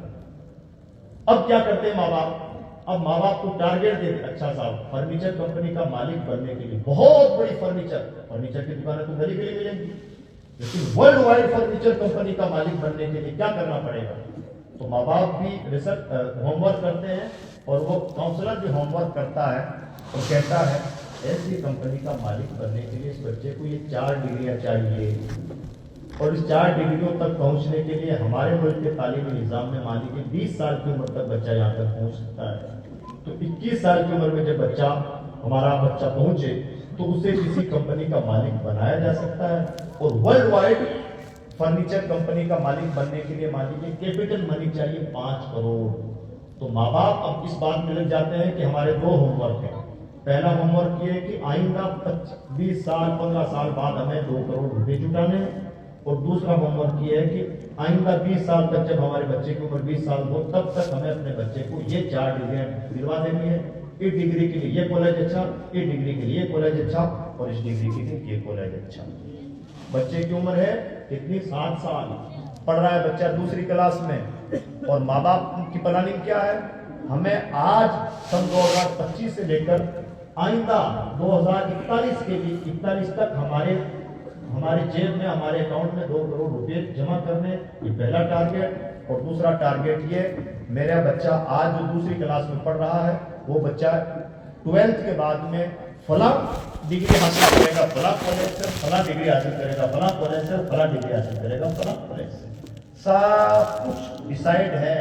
اب کیا کرتے ہیں ماں باپ؟ اب ماں باپ کو ٹارگیٹ دیتے، اچھا صاحب فرنیچر کمپنی کا مالک بننے کے لیے بہت بڑی فرنیچر کی دکانیں تو گلی گلی ملیں گی، لیکن ورلڈ وائڈ فرنیچر کمپنی کا مالک بننے کے لیے کیا کرنا پڑے گا؟ تو ماں باپ بھی ریسرچ ہوم ورک کرتے ہیں، اور وہ کاؤنسلر بھی ہوم ورک کرتا ہے اور کہتا ہے ایسی کمپنی کا مالک بننے کے لیے اس بچے کو یہ 4 ڈگریاں چاہیے، اور اس 4 ڈگریوں تک پہنچنے کے لیے ہمارے ملک کے تعلیمی نظام میں مان لیجیے 20 سال کی عمر تک بچہ یہاں تک پہنچ سکتا ہے. تو 21 سال کی عمر میں جب ہمارا بچہ پہنچے تو اسے کسی کمپنی کا مالک بنایا جا سکتا ہے. اور ورلڈ وائڈ فرنیچر کمپنی کا مالک بننے کے لیے مان لیجیے کیپٹل منی چاہیے 5 کروڑ. تو ماں باپ اب اس بات میں لگ جاتے ہیں کہ ہمارے 2 ہوم ورک ہیں. پہلا ہوم ورک یہ ہے کہ آئندہ 20 سال 15 سال بعد ہمیں 2 کروڑ روپے جٹانے ہیں، اور دوسرا ہوم ورک یہ ہے کہ آئندہ 20 سال تک جب ہمارے بچے کی عمر 20 سال ہو تب تک ہمیں اپنے بچے کو یہ 4 ڈگریاں دلوا دینی ہے. اس ڈگری کے لیے یہ کالج اچھا، اس ڈگری کے لیے یہ کالج اچھا، اور اس ڈگری کے لیے یہ کالج اچھا. بچے کی عمر ہے اتنی 7 سال، پڑھ رہا ہے بچہ دوسری کلاس میں، اور ماں باپ کی پلاننگ کیا ہے؟ ہمیں آج سن 2025 سے لے کر آئندہ 2041 کے لیے 41 تک ہمارے جیب میں، ہمارے اکاؤنٹ میں 2 کروڑ روپے جمع کرنے. یہ پہلا ٹارگیٹ. اور دوسرا ٹارگیٹ یہ، میرا بچہ آج جو دوسری کلاس میں پڑھ رہا ہے وہ بچہ 12th کے بعد میں فلاں ڈگری حاصل کرے گا، فلاں کالج سے فلاں ڈگری حاصل کرے گا، فلاں کالج سے فلاں ڈگری حاصل کرے گا، فلاں کالج سے. سب کچھ ڈیسائیڈ ہے،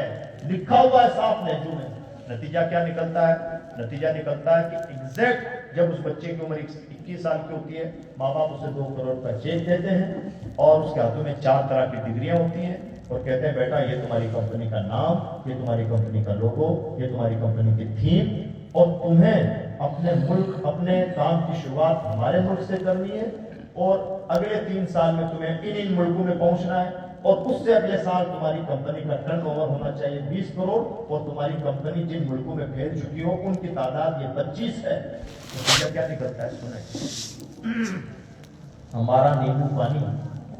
لکھا ہوا ہے صاف لہجوں میں. نتیجہ کیا نکلتا ہے؟ نتیجہ نکلتا ہے کہ ایگزیکٹ جب اس بچے کی عمر 21 سال کی ہوتی ہے، ماں باپ اسے 2 کروڑ کا چیک دیتے ہیں، اور اس کے ہاتھوں میں 4 طرح کی ڈگریاں ہوتی ہیں، اور کہتے ہیں بیٹا یہ تمہاری کمپنی کا نام، یہ تمہاری کمپنی کا لوگو، یہ تمہاری کمپنی کی تھیم، اور تمہیں اپنے ملک، اپنے کام کی شروعات ہمارے ملک سے کرنی ہے، اور اگلے 3 سال میں تمہیں ان ملکوں میں پہنچنا ہے، اور اس سے اگلے سال تمہاری کمپنی کا ٹرن اوور ہونا چاہیے 20 کروڑ، اور تمہاری کمپنی جن ملکوں میں پھیل چکی ہو ان کی تعداد یہ 25 ہے. تو کیا نکلتا ہے؟ سنیں، ہمارا نیمبو پانی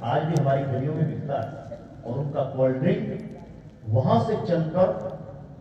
آج بھی ہماری گلیوں میں بکتا ہے، اور ان کا کولڈ ڈرنک وہاں سے چل کر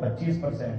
25%,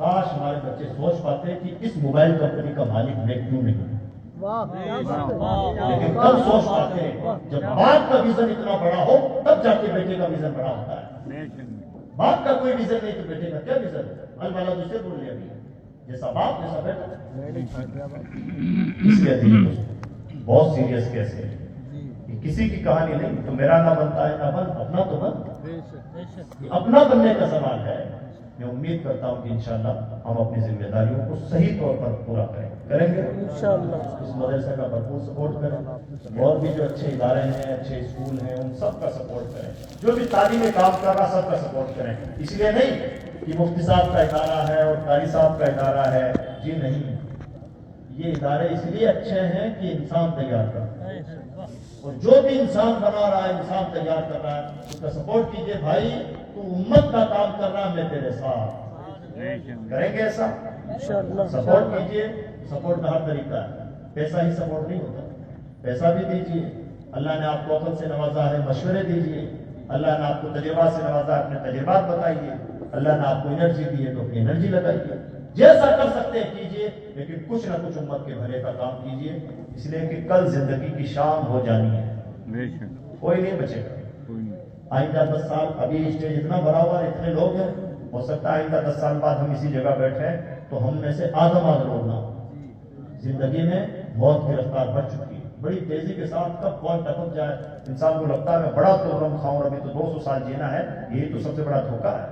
کاش ہمارے بچے سوچ پاتے کہ اس موبائل کمپنی کا مالک میں کیوں نہیں، واہ کیا بات ہے لیکن کب سوچ پاتے ہیں جب باپ کا ویژن اتنا بڑا ہو تب جا کے بیٹے کا ویژن بڑا ہوتا ہے۔ باپ کا کوئی ویژن نہیں تو بیٹے کا کیا ویژن ہے؟ المالا دوسرے بول لیا جیسا باپ جیسا بیٹا۔ اس لیے دل بہت سیریس کیس ہے کہ کسی کی کہانی نہیں تو میرا نہ بنتا ہے نہ بن، اپنا تو بن، اپنا بننے کا سوال ہے۔ میں امید کرتا ہوں کہ انشاءاللہ ہم اپنی ذمہ داریوں کو صحیح طور پر پورا کریں گے انشاءاللہ۔ اس مدرسے کا بھرپور سپورٹ کریں، اور بھی جو اچھے ادارے ہیں، اچھے اسکول ہیں، ان سب کا سپورٹ کریں، جو بھی تعلیمی کام کر رہا سب کا سپورٹ کریں۔ اس لیے نہیں کہ مفتی صاحب کا ادارہ ہے اور قاری صاحب کا ادارہ ہے، جی نہیں، یہ ادارے اس لیے اچھے ہیں کہ انسان تیار کرتا ہے، اور جو بھی انسان بنا رہا ہے، انسان تیار کر رہا ہے، اس کا سپورٹ کیجئے۔ بھائی تو امت کا کام کر رہا ہے، میں تیرے ساتھ، کریں گے ایسا؟ انشاءاللہ سپورٹ کیجئے۔ سپورٹ کا ہر طریقہ ہے، پیسہ ہی سپورٹ نہیں ہوتا، پیسہ بھی دیجئے، اللہ نے آپ کو عقل سے نوازا ہے، مشورے دیجئے، اللہ نے آپ کو تجربات سے نوازا ہے، اپنے تجربات بتائیے، اللہ نے آپ کو انرجی دی ہے تو اپنی انرجی لگائیے، جیسا کر سکتے ہیں کیجئے، لیکن کچھ نہ کچھ امت کے بھلے کا کام کیجئے، اس لیے کہ کل زندگی کی شام ہو جانی ہے، کوئی نہیں بچے گا۔ آئندہ 10 سال، ابھی اسٹیج اتنا بھرا ہوا ہے، اتنے لوگ ہیں، ہو سکتا ہے آئندہ 10 سال بعد ہم اسی جگہ بیٹھے تو ہم میں سے آدھ لوگ نہ ہو۔ زندگی میں بہت کی رفتار بڑھ چکی ہے، بڑی تیزی کے ساتھ کب کون ٹپک جائے، انسان کو لگتا ہے میں بڑا تورم کھاؤں، ابھی تو 200 سال جینا ہے، یہی تو سب سے بڑا دھوکہ ہے۔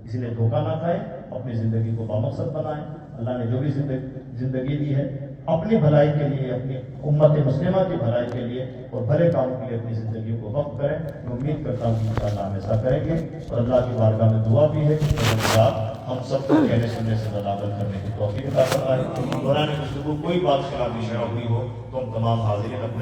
اس لیے دھوکہ نہ کھائیں، اپنی زندگی کو بامقصد بنائیں۔ اللہ نے جو بھی زندگی دی ہے اپنی بھلائی کے لیے، اپنی امت مسلمہ کی بھلائی کے لیے اور بھلے کاموں کے لیے اپنی زندگی کو وقف کریں۔ میں امید کرتا ہوں کہ انشاءاللہ ہم ایسا کریں گے، اور اللہ کی بارگاہ میں دعا بھی ہے کہ اللہ ہم سب کو کہنے سننے سے تدابیر کرنے کی توفیق عطا فرمائے۔ دوران گفتگو کوئی بات خلاف شرع ہوئی ہو تو ہم تمام حاضرین اپنے